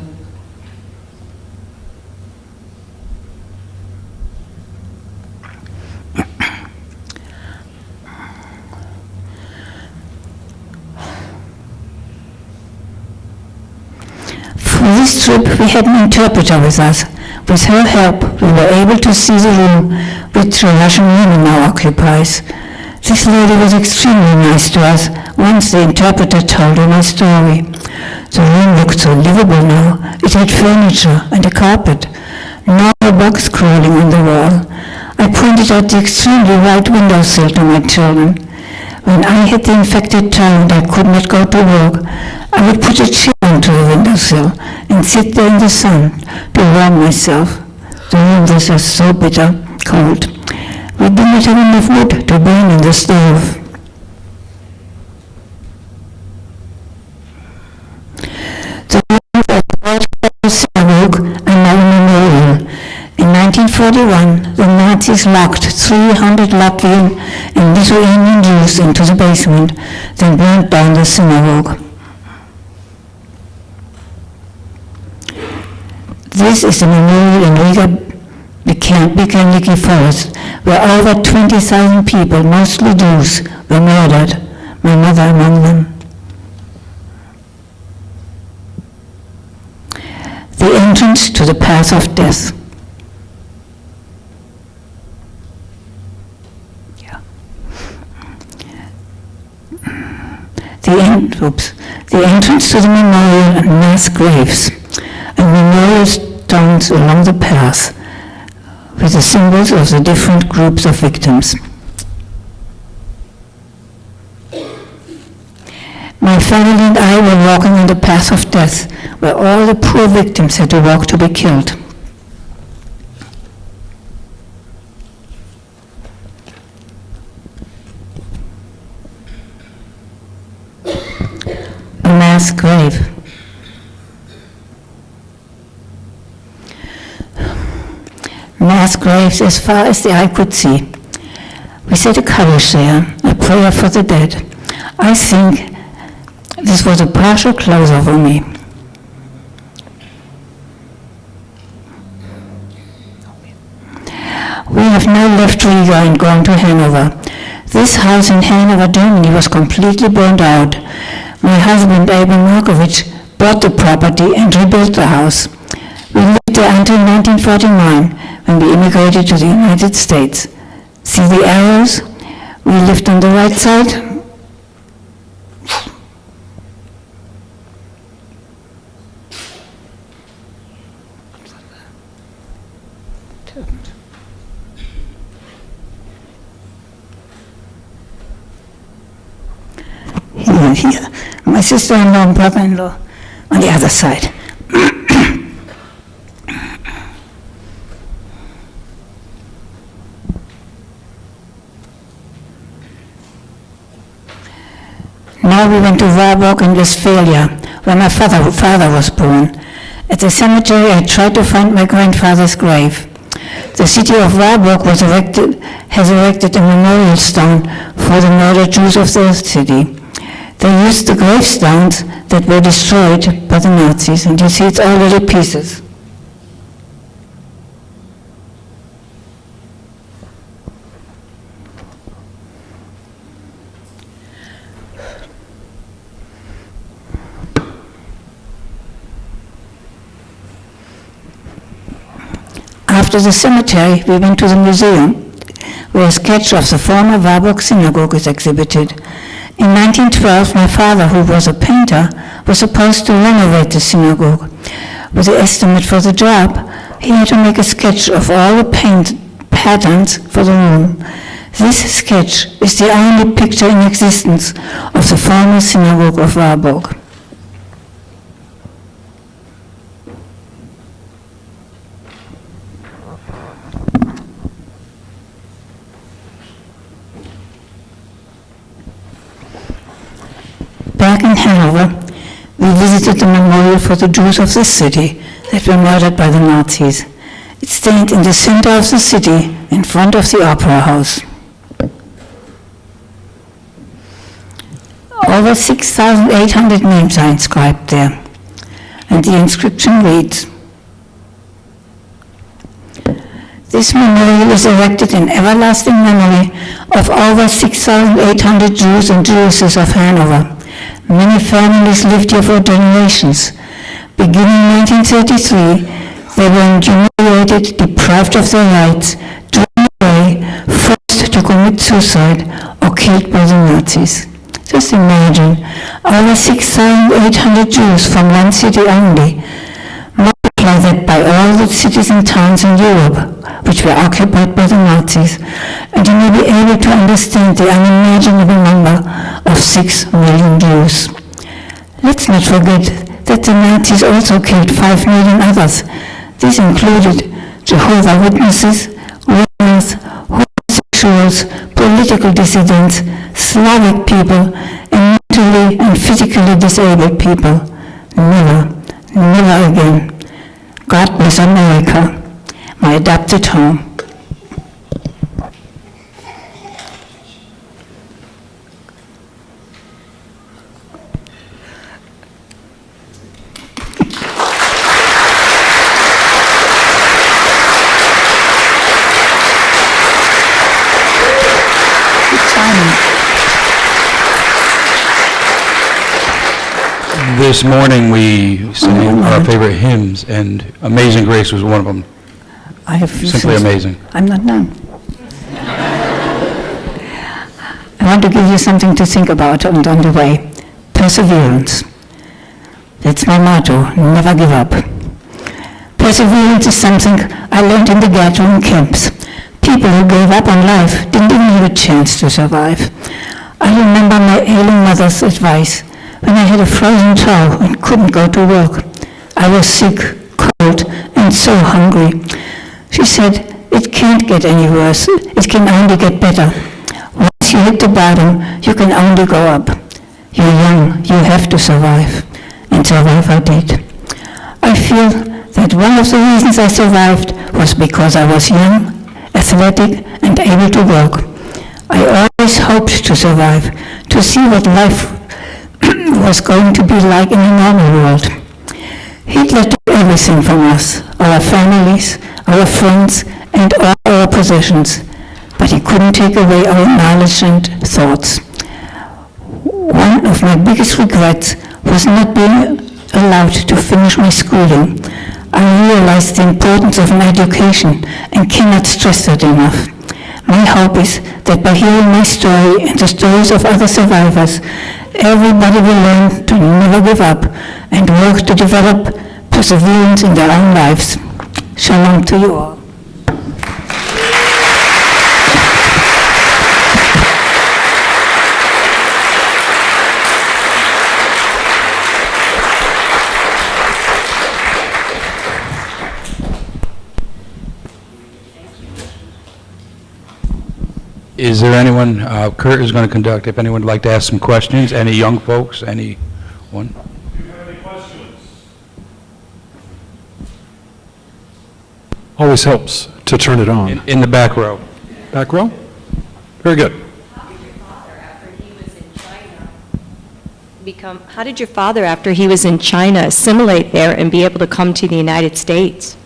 For this trip, we had an interpreter with us. With her help, we were able to see the room which the Russian woman now occupies. This lady was extremely nice to us once the interpreter told her my story. The room looked so livable now. It had furniture and a carpet, no bugs crawling on the wall. I pointed out the extremely wide windowsill to my children. When I had the infected tongue and I could not go to work, I would put a chair onto the windowsill and sit there in the sun to warm myself. The room was just so bitter cold. We did not have enough wood to burn in the stove. The ruins of the Old Synagogue are now a memorial. In 1941, the Nazis locked 300 Latvian and Lithuanian Jews into the basement, then burned down the synagogue. This is a memorial in Riga Bikaniki Forest, where over 20,000 people, mostly Jews, were murdered, my mother among them. The entrance to the path of death. The entrance to the memorial and mass graves, and memorial stones along the path, with the symbols of the different groups of victims. My family and I were walking on the path of death, where all the poor victims had to walk to be killed. A mass grave. Mass graves as far as the eye could see. We said a kaddish there, a prayer for the dead. I think this was a partial close over me. We have now left Riga and gone to Hanover. This house in Hanover, Germany was completely burned out. My husband, Abram Markovich, bought the property and rebuilt the house. We lived there until 1949, when we immigrated to the United States. See the arrows? We lived on the right side. Here. My sister-in-law and brother-in-law on the other side. Now we went to Warburg in Westphalia, where my father was born. At the cemetery, I tried to find my grandfather's grave. The city of Warburg has erected a memorial stone for the murdered Jews of the city. They used the gravestones that were destroyed by the Nazis, and you see it's all little pieces. After the cemetery, we went to the museum, where a sketch of the former Warburg synagogue is exhibited. In 1912, my father, who was a painter, was supposed to renovate the synagogue. With the estimate for the job, he had to make a sketch of all the paint patterns for the room. This sketch is the only picture in existence of the former synagogue of Warburg. Back in Hanover, we visited the memorial for the Jews of the city that were murdered by the Nazis. It stands in the center of the city, in front of the Opera House. Over 6,800 names are inscribed there, and the inscription reads, "This memorial is erected in everlasting memory of over 6,800 Jews and Jewesses of Hanover. Many families lived here for generations. Beginning in 1933, they were humiliated, deprived of their rights, driven away, forced to commit suicide, or killed by the Nazis." Just imagine, over 6,800 Jews from one city only. Multiply that by all the cities and towns in Europe, which were occupied by the Nazis, and you may be able to understand the unimaginable number of 6 million Jews. Let's not forget that the Nazis also killed 5 million others. These included Jehovah's Witnesses, women, homosexuals, political dissidents, Slavic people, and mentally and physically disabled people. Never, never again. God bless America, my adopted home. This morning, we sang our favorite hymns, and Amazing Grace was one of them. I have Simply amazing. I'm not done. I want to give you something to think about on the way. Perseverance. That's my motto, never give up. Perseverance is something I learned in the gathering camps. People who gave up on life didn't even have a chance to survive. I remember my ailing mother's advice when I had a frozen toe and couldn't go to work. I was sick, cold, and so hungry. She said, "It can't get any worse. It can only get better. Once you hit the bottom, you can only go up. You're young, you have to survive." And survive I did. I feel that one of the reasons I survived was because I was young, athletic, and able to work. I always hoped to survive, to see what life was going to be like in a normal world. Hitler took everything from us, our families, our friends, and all our possessions, but he couldn't take away our knowledge and thoughts. One of my biggest regrets was not being allowed to finish my schooling. I realized the importance of an education and cannot stress that enough. My hope is that by hearing my story and the stories of other survivors, everybody will learn to never give up and work to develop perseverance in their own lives. Shalom to you all. Is there anyone, Kurt is going to conduct, if anyone would like to ask some questions, any young folks, anyone? Do you have any questions? Always helps to turn it on. In the back row. Back row? Very good. How did your father, after he was in China, assimilate there and be able to come to the United States?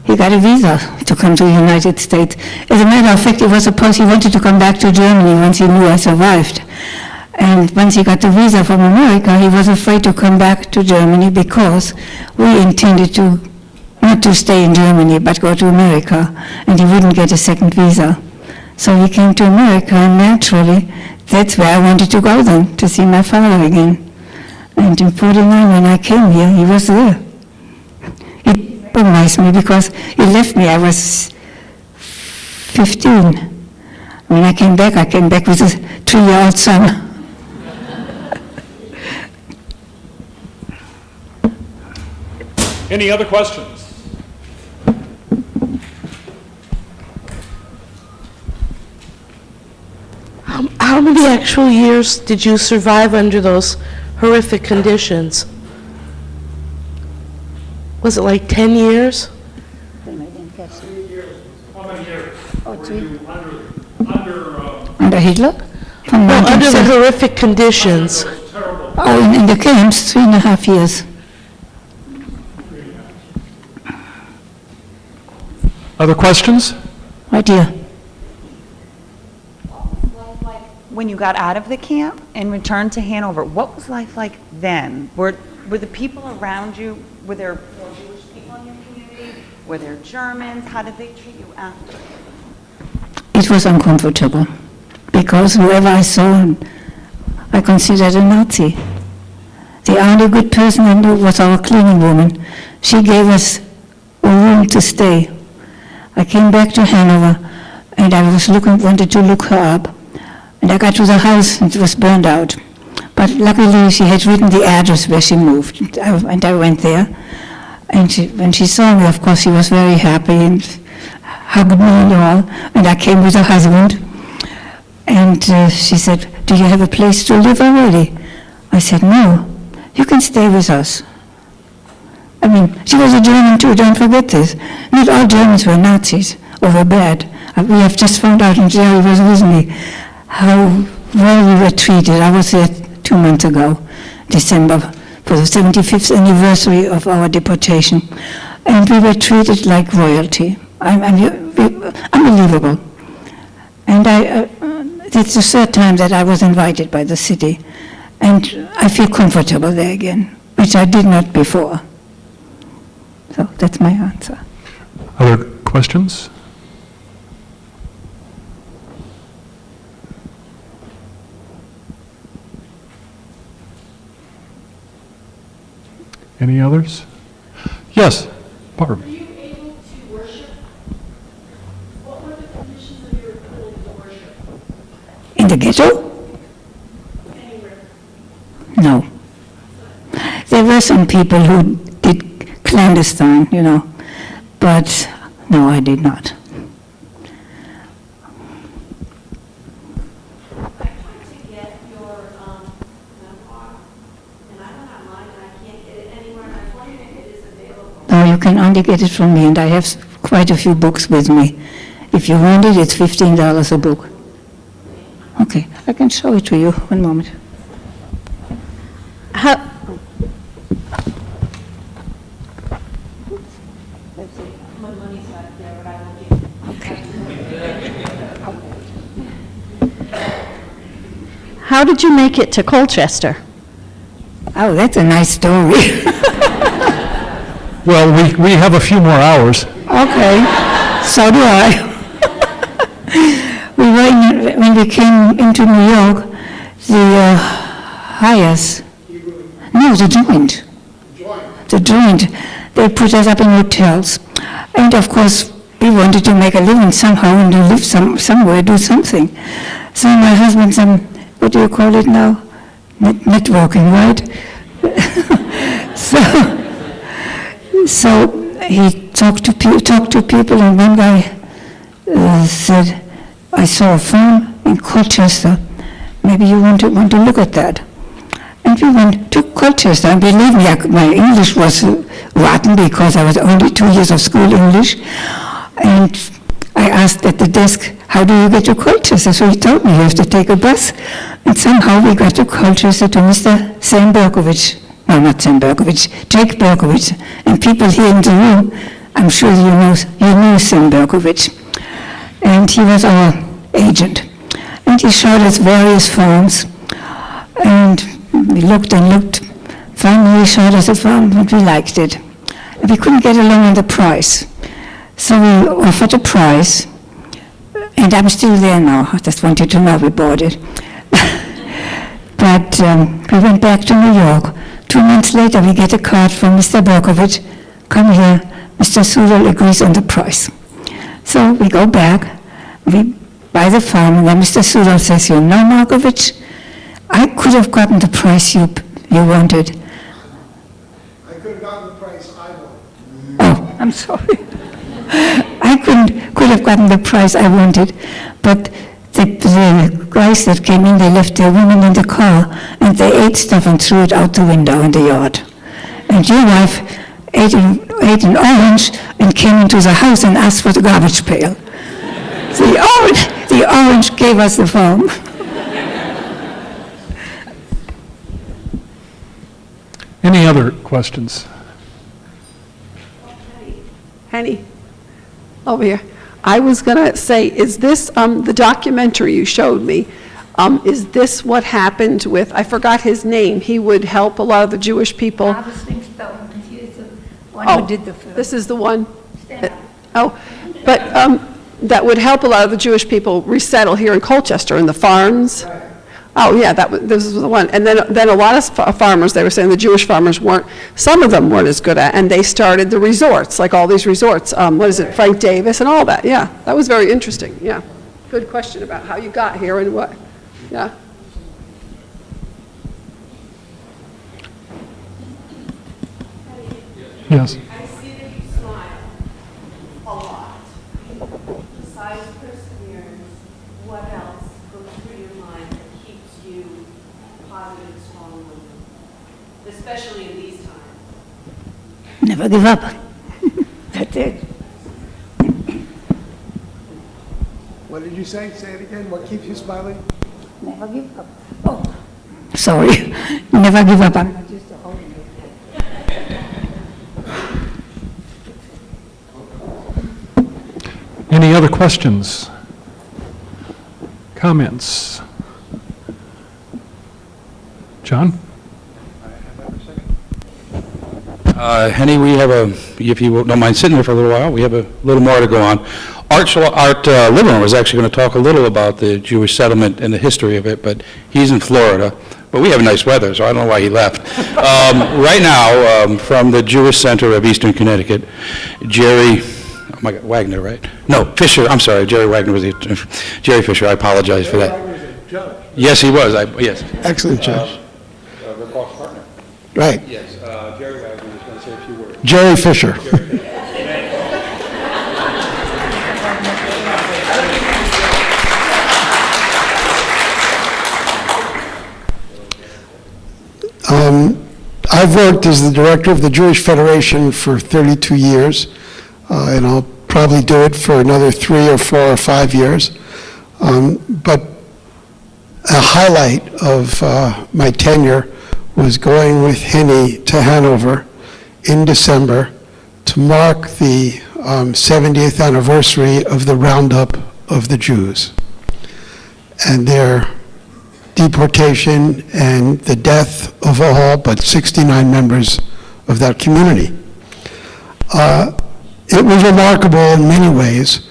He got a visa to come to the United States. As a matter of fact, he wanted to come back to Germany once he knew I survived. And once he got the visa from America, he was afraid to come back to Germany because we intended to, not to stay in Germany, but go to America, and he wouldn't get a second visa. So he came to America, and naturally, that's where I wanted to go then, to see my father again. And in 49, when I came here, he was there. He recognized me because he left me, I was 15. When I came back with a 3-year-old son. Any other questions? How many actual years did you survive under those horrific conditions? Was it like 10 years? How many years Oh, were 3. you under Under Hitler? From No, under the 1970. horrific conditions. terrible? Oh, in the camps, 3.5 years. Other questions? Right here. When you got out of the camp and returned to Hanover, what was life like then? Were the people around you, were there more Jewish people in your community? Were there Germans? How did they treat you after? It was uncomfortable because whoever I saw, I considered a Nazi. The only good person I knew was our cleaning woman. She gave us a room to stay. I came back to Hanover and I wanted to look her up. And I got to the house and it was burned out. But luckily she had written the address where she moved. And I went there. And when she saw me, of course, she was very happy and hugged me and all. And I came with her husband. And she said, "Do you have a place to live already?" I said, "No, you can stay with us." I mean, she was a German too, don't forget this. Not all Germans were Nazis or were bad. We have just found out, and Jerry was with me, how well we were treated. I was there 2 months ago, December, for the 75th anniversary of our deportation. And we were treated like royalty. Unbelievable. And it's the third time that I was invited by the city. And I feel comfortable there again, which I did not before. So that's my answer. Other questions? Any others? Yes, Barb. Were you able to worship? What were the conditions of your ability to worship? In the ghetto? Anywhere? No. There were some people who did clandestine, but no, I did not. I tried to get your memoir, and I went online and I can't get it anywhere, and I was wondering if it is available. No, you can only get it from me, and I have quite a few books with me. If you want it, it's $15 a book. Okay, I can show it to you. 1 moment. How did you make it to Colchester? Oh, that's a nice story. Well, we have a few more hours. Okay, so do I. When we came into New York, the Hayes, no, the Joint. the joint, they put us up in hotels. And of course, we wanted to make a living somehow and to live somewhere, do something. So my husband, what do you call it now? Networking, right? So he talked to people, and one guy said, I saw a farm in Colchester. Maybe you want to look at that. And we went to Colchester, and believe me, my English was rotten because I was only 2 years of school English. And I asked at the desk, how do you get to Colchester? So he told me, you have to take a bus. And somehow we got to Colchester to Mr. Sam Berkowitz. No, not Sam Berkowitz, Jake Berkowitz. And people here in the room, I'm sure you know Sam Berkowitz. And he was our agent. And he showed us various farms. And we looked and looked. Finally, he showed us a farm, and we liked it. We couldn't get along on the price. So we offered a price, and I'm still there now. I just want you to know we bought it. But we went back to New York. 2 months later, we get a card from Mr. Berkowitz. Come here, Mr. Sudol agrees on the price. So we go back, we buy the farm, and then Mr. Sudol says, you know, Markovich, I could have gotten the price you wanted. I could have gotten the price I wanted. Oh, I'm sorry. I could have gotten the price I wanted, but the guys that came in, they left their women in the car, and they ate stuff and threw it out the window in the yard. And your wife ate an orange and came into the house and asked for the garbage pail. The orange gave us the farm. Any other questions? Henny, over here. I was going to say, is this, the documentary you showed me, is this what happened with, I forgot his name, he would help a lot of the Jewish people? Oh, this is the one? Oh, but that would help a lot of the Jewish people resettle here in Colchester in the farms? Oh, yeah, this is the one. And then a lot of farmers, they were saying the Jewish farmers weren't, some of them weren't as good at, and they started the resorts, like all these resorts. What is it, Frank Davis and all that, yeah. That was very interesting, yeah. Good question about how you got here and what, yeah. Yes. I see that you smile a lot. Besides perseverance, what else goes through your mind that keeps you positive, strong woman, especially in these times? Never give up. That's it. What did you say? Say it again. What keeps you smiling? Never give up. Oh, sorry. Never give up. I'm not used to holding it. Any other questions? Comments? John? Henny, we have if you don't mind sitting there for a little while, we have a little more to go on. Art Livermore was actually going to talk a little about the Jewish settlement and the history of it, but he's in Florida. But we have nice weather, so I don't know why he left. Right now, from the Jewish Center of Eastern Connecticut, Jerry, oh my God, Wagner, right? No, Fisher, I'm sorry, Jerry Wagner was Jerry Fisher, I apologize for that. Wagner was a judge. Yes, he was, yes. Excellent judge. Rick Hawk's partner. Right. Yes, Jerry Wagner was going to say a few words. Jerry Fisher. I've worked as the director of the Jewish Federation for 32 years, and I'll probably do it for another 3 or 4 or 5 years. But a highlight of my tenure was going with Henny to Hanover in December to mark the 70th anniversary of the roundup of the Jews and their deportation and the death of all but 69 members of that community. It was remarkable in many ways,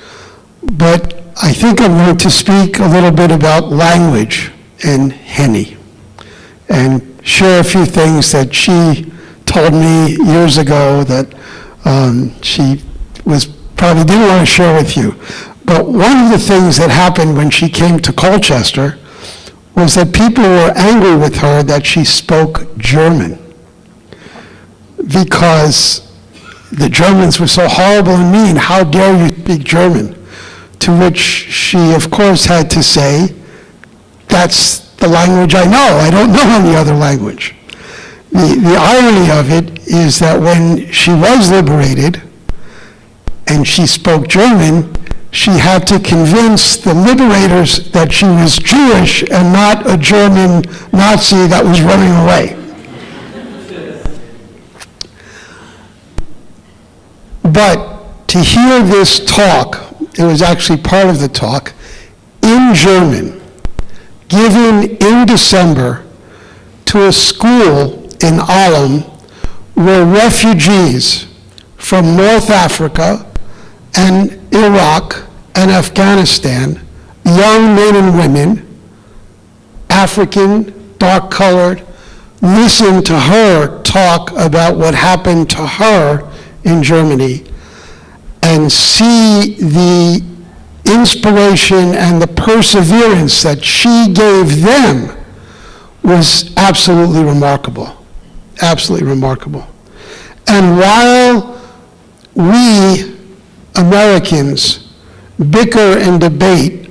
but I think I'm going to speak a little bit about language in Henny and share a few things that she told me years ago that she probably didn't want to share with you. But one of the things that happened when she came to Colchester was that people were angry with her that she spoke German, because the Germans were so horrible and mean. How dare you speak German? To which she, of course, had to say, that's the language I know. I don't know any other language. The irony of it is that when she was liberated and she spoke German, she had to convince the liberators that she was Jewish and not a German Nazi that was running away. But to hear this talk, it was actually part of the talk, in German, given in December to a school in Alam where refugees from North Africa and Iraq and Afghanistan, young men and women, African, dark-colored, listened to her talk about what happened to her in Germany and see the inspiration and the perseverance that she gave them was absolutely remarkable. Absolutely remarkable. And while we Americans bicker and debate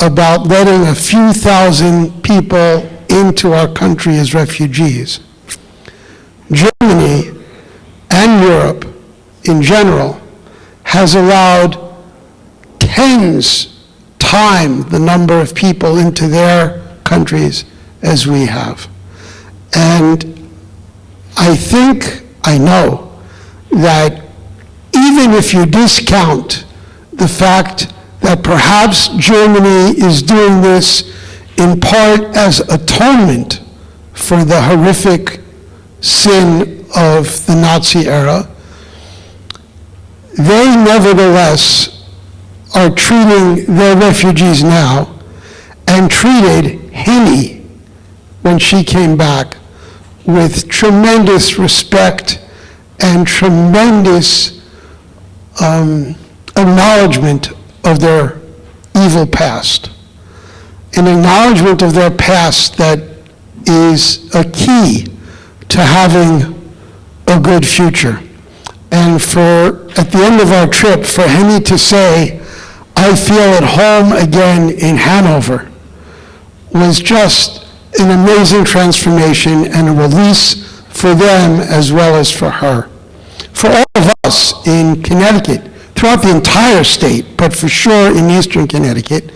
about letting a few thousand people into our country as refugees, Germany and Europe in general has allowed tens times the number of people into their countries as we have. And I know that even if you discount the fact that perhaps Germany is doing this in part as atonement for the horrific sin of the Nazi era, they nevertheless are treating their refugees now and treated Henny, when she came back, with tremendous respect and tremendous acknowledgement of their evil past. An acknowledgement of their past that is a key to having a good future. And at the end of our trip, for Henny to say, I feel at home again in Hanover, was just an amazing transformation and a release for them as well as for her. For all of us in Connecticut, throughout the entire state, but for sure in eastern Connecticut,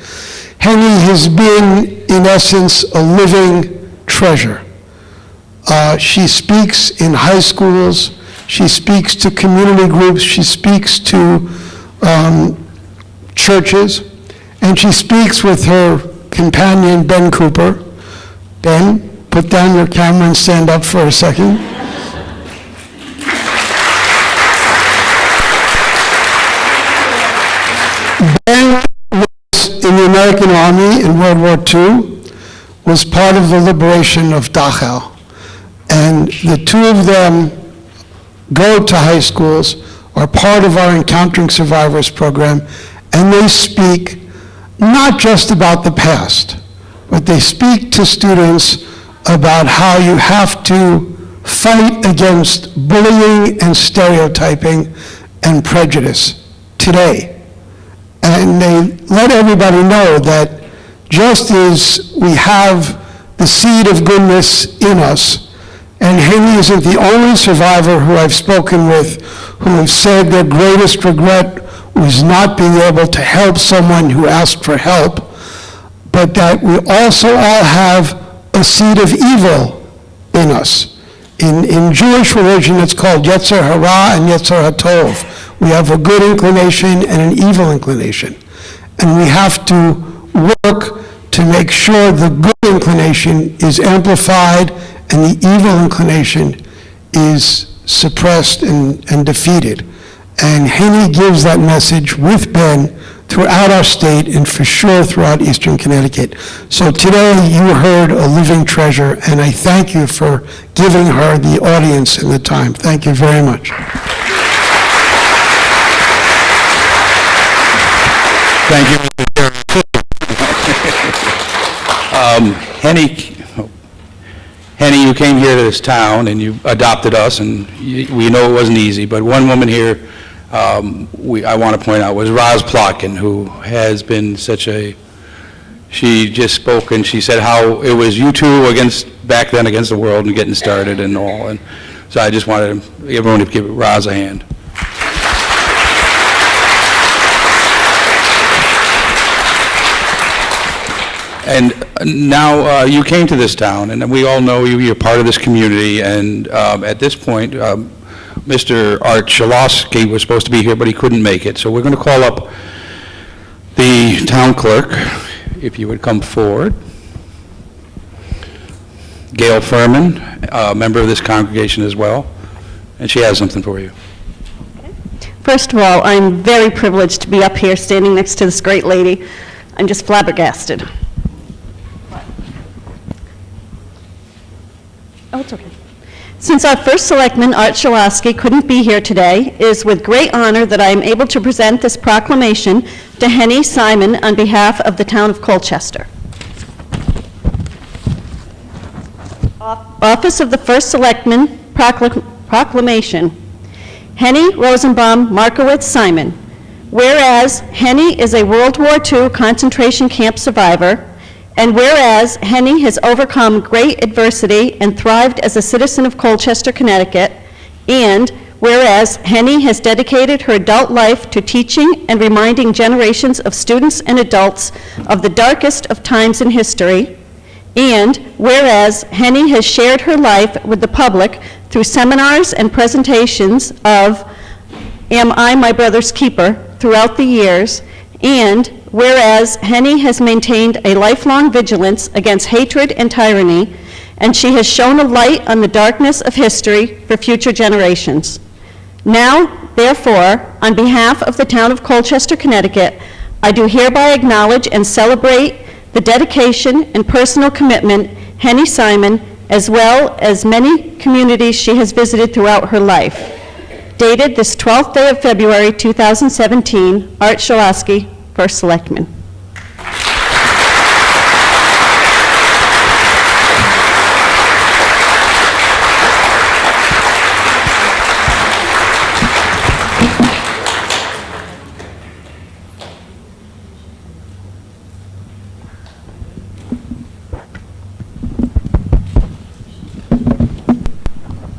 Henny has been, in essence, a living treasure. She speaks in high schools, she speaks to community groups, she speaks to churches, and she speaks with her companion, Ben Cooper. Ben, put down your camera and stand up for a second. Ben was in the American Army in World War II, was part of the liberation of Dachau. And the two of them go to high schools, are part of our Encountering Survivors program, and they speak not just about the past, but they speak to students about how you have to fight against bullying and stereotyping and prejudice today. And they let everybody know that just as we have the seed of goodness in us, and Henny isn't the only survivor who I've spoken with who have said their greatest regret was not being able to help someone who asked for help, but that we also all have a seed of evil in us. In Jewish religion, it's called Yetzer Hara and Yetzer HaTov. We have a good inclination and an evil inclination. And we have to work to make sure the good inclination is amplified and the evil inclination is suppressed and defeated. And Henny gives that message with Ben throughout our state and for sure throughout Eastern Connecticut. So today you heard a living treasure, and I thank you for giving her the audience and the time. Thank you very much. Thank you, Mr. Chairman. Henny, you came here to this town and you adopted us, and we know it wasn't easy, but one woman here I want to point out was Roz Plotkin, who has been she just spoke and she said how it was you two back then against the world and getting started and all, and so I just wanted everyone to give Roz a hand. And now you came to this town, and we all know you're part of this community, and at this point, Mr. Art Shalosky was supposed to be here, but he couldn't make it. So we're going to call up the town clerk, if you would come forward. Gail Furman, a member of this congregation as well, and she has something for you. First of all, I'm very privileged to be up here standing next to this great lady. I'm just flabbergasted. Oh, it's okay. Since our first selectman, Art Shalosky, couldn't be here today, it is with great honor that I am able to present this proclamation to Henny Simon on behalf of the town of Colchester. Office of the First Selectman Proclamation. Henny Rosenbaum Markowitz Simon. Whereas Henny is a World War II concentration camp survivor, and whereas Henny has overcome great adversity and thrived as a citizen of Colchester, Connecticut, and whereas Henny has dedicated her adult life to teaching and reminding generations of students and adults of the darkest of times in history, and whereas Henny has shared her life with the public through seminars and presentations of Am I My Brother's Keeper throughout the years, and whereas Henny has maintained a lifelong vigilance against hatred and tyranny, and she has shone a light on the darkness of history for future generations. Now, therefore, on behalf of the town of Colchester, Connecticut, I do hereby acknowledge and celebrate the dedication and personal commitment Henny Simon, as well as many communities she has visited throughout her life. Dated this 12th day of February, 2017, Art Shalosky, First Selectman.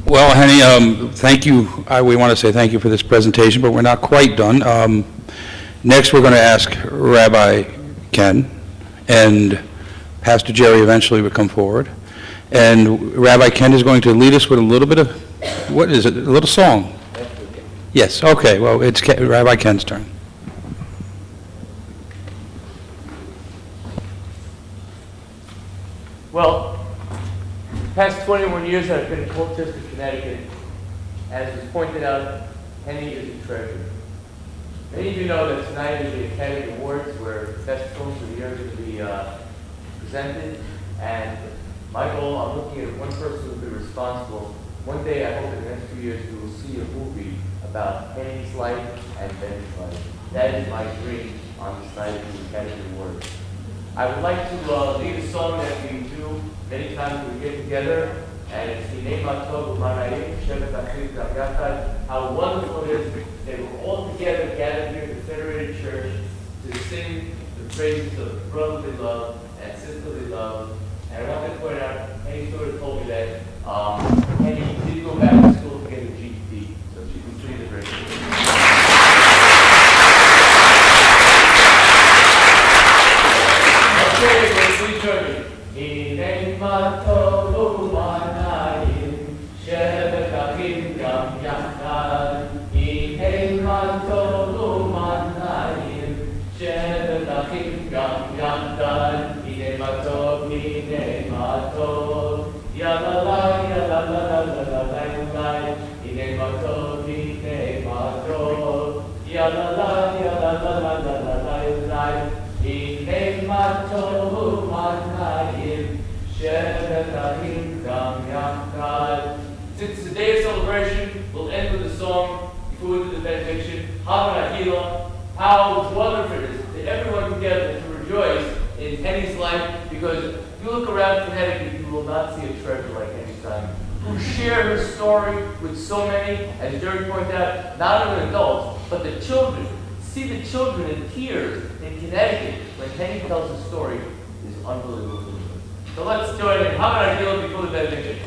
Well, Henny, thank you. We want to say thank you for this presentation, but we're not quite done. Next, we're going to ask Rabbi Ken, and Pastor Jerry eventually would come forward. And Rabbi Ken is going to lead us with a little bit of, what is it, a little song? Yes, okay, well, it's Rabbi Ken's turn. Well, the past 21 years I've been in Colchester, Connecticut. As was pointed out, Henny is a treasure. Many of you know that tonight is the Academy Awards, where the best films of the year are going to be presented. And my goal, I'm looking at one person who will be responsible. One day, I hope in the next few years, we will see a movie about Henny's life and Ben's life. That is my dream on this night of the Academy Awards. I would like to lead a song that we do many times when we get together, and it's Hinei Matov U'Manayim Shevet Achim Gam Yachad. How wonderful it is that we're all together gathered here in the Federated Church to sing the praises of brotherly love and sisterly love. And I want to point out, Henny sort of told me that Henny did go back to school to get a GED, so she completed her education. Okay, please join me. Hinei Matov U'Manayim Shevet Achim Gam Yachad. Hinei Matov U'Manayim Shevet Achim Gam Yachad. Hinei Matov, Ya la la, ya la la la la la la la. Hinei Matov, Ya la la, ya la la la la la la. Since it's a day of celebration, we'll end with a song before we do the benediction. How wonderful it is that everyone can gather to rejoice in Henny's life, because if you look around Connecticut, you will not see a treasure like Henny Simon, who shared her story with so many, as Jerry pointed out, not only adults, but the children. See the children in tears in Connecticut when Henny tells a story is unbelievable. So let's join in. How about I deal before the benediction?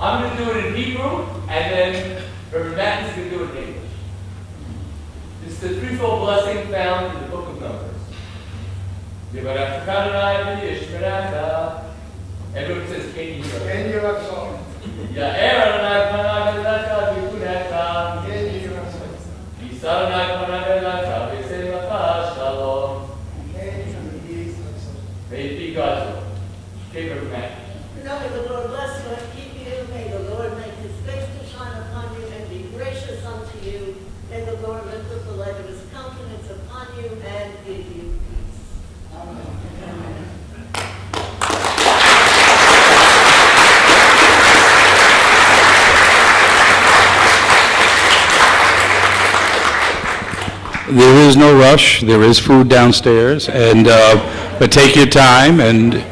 I'm going to do it in Hebrew, and then Reverend Matthew's going to do it in English. This is the threefold blessing found in the book of Numbers. Everyone says, Ken Yirah. Ya'er Adonai panav elecha v'yikuneka. Yisa Adonai panav elecha v'yaseh lecha shalom. May it be God's will. Okay, Reverend Matthew. Now may the Lord bless you and keep you. May the Lord make his face to shine upon you and be gracious unto you. May the Lord lift up the light of his countenance upon you and give you peace. Amen. There is no rush. There is food downstairs, and but take your time and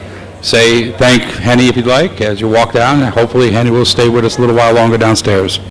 say thank Henny if you'd like as you walk down. Hopefully Henny will stay with us a little while longer downstairs.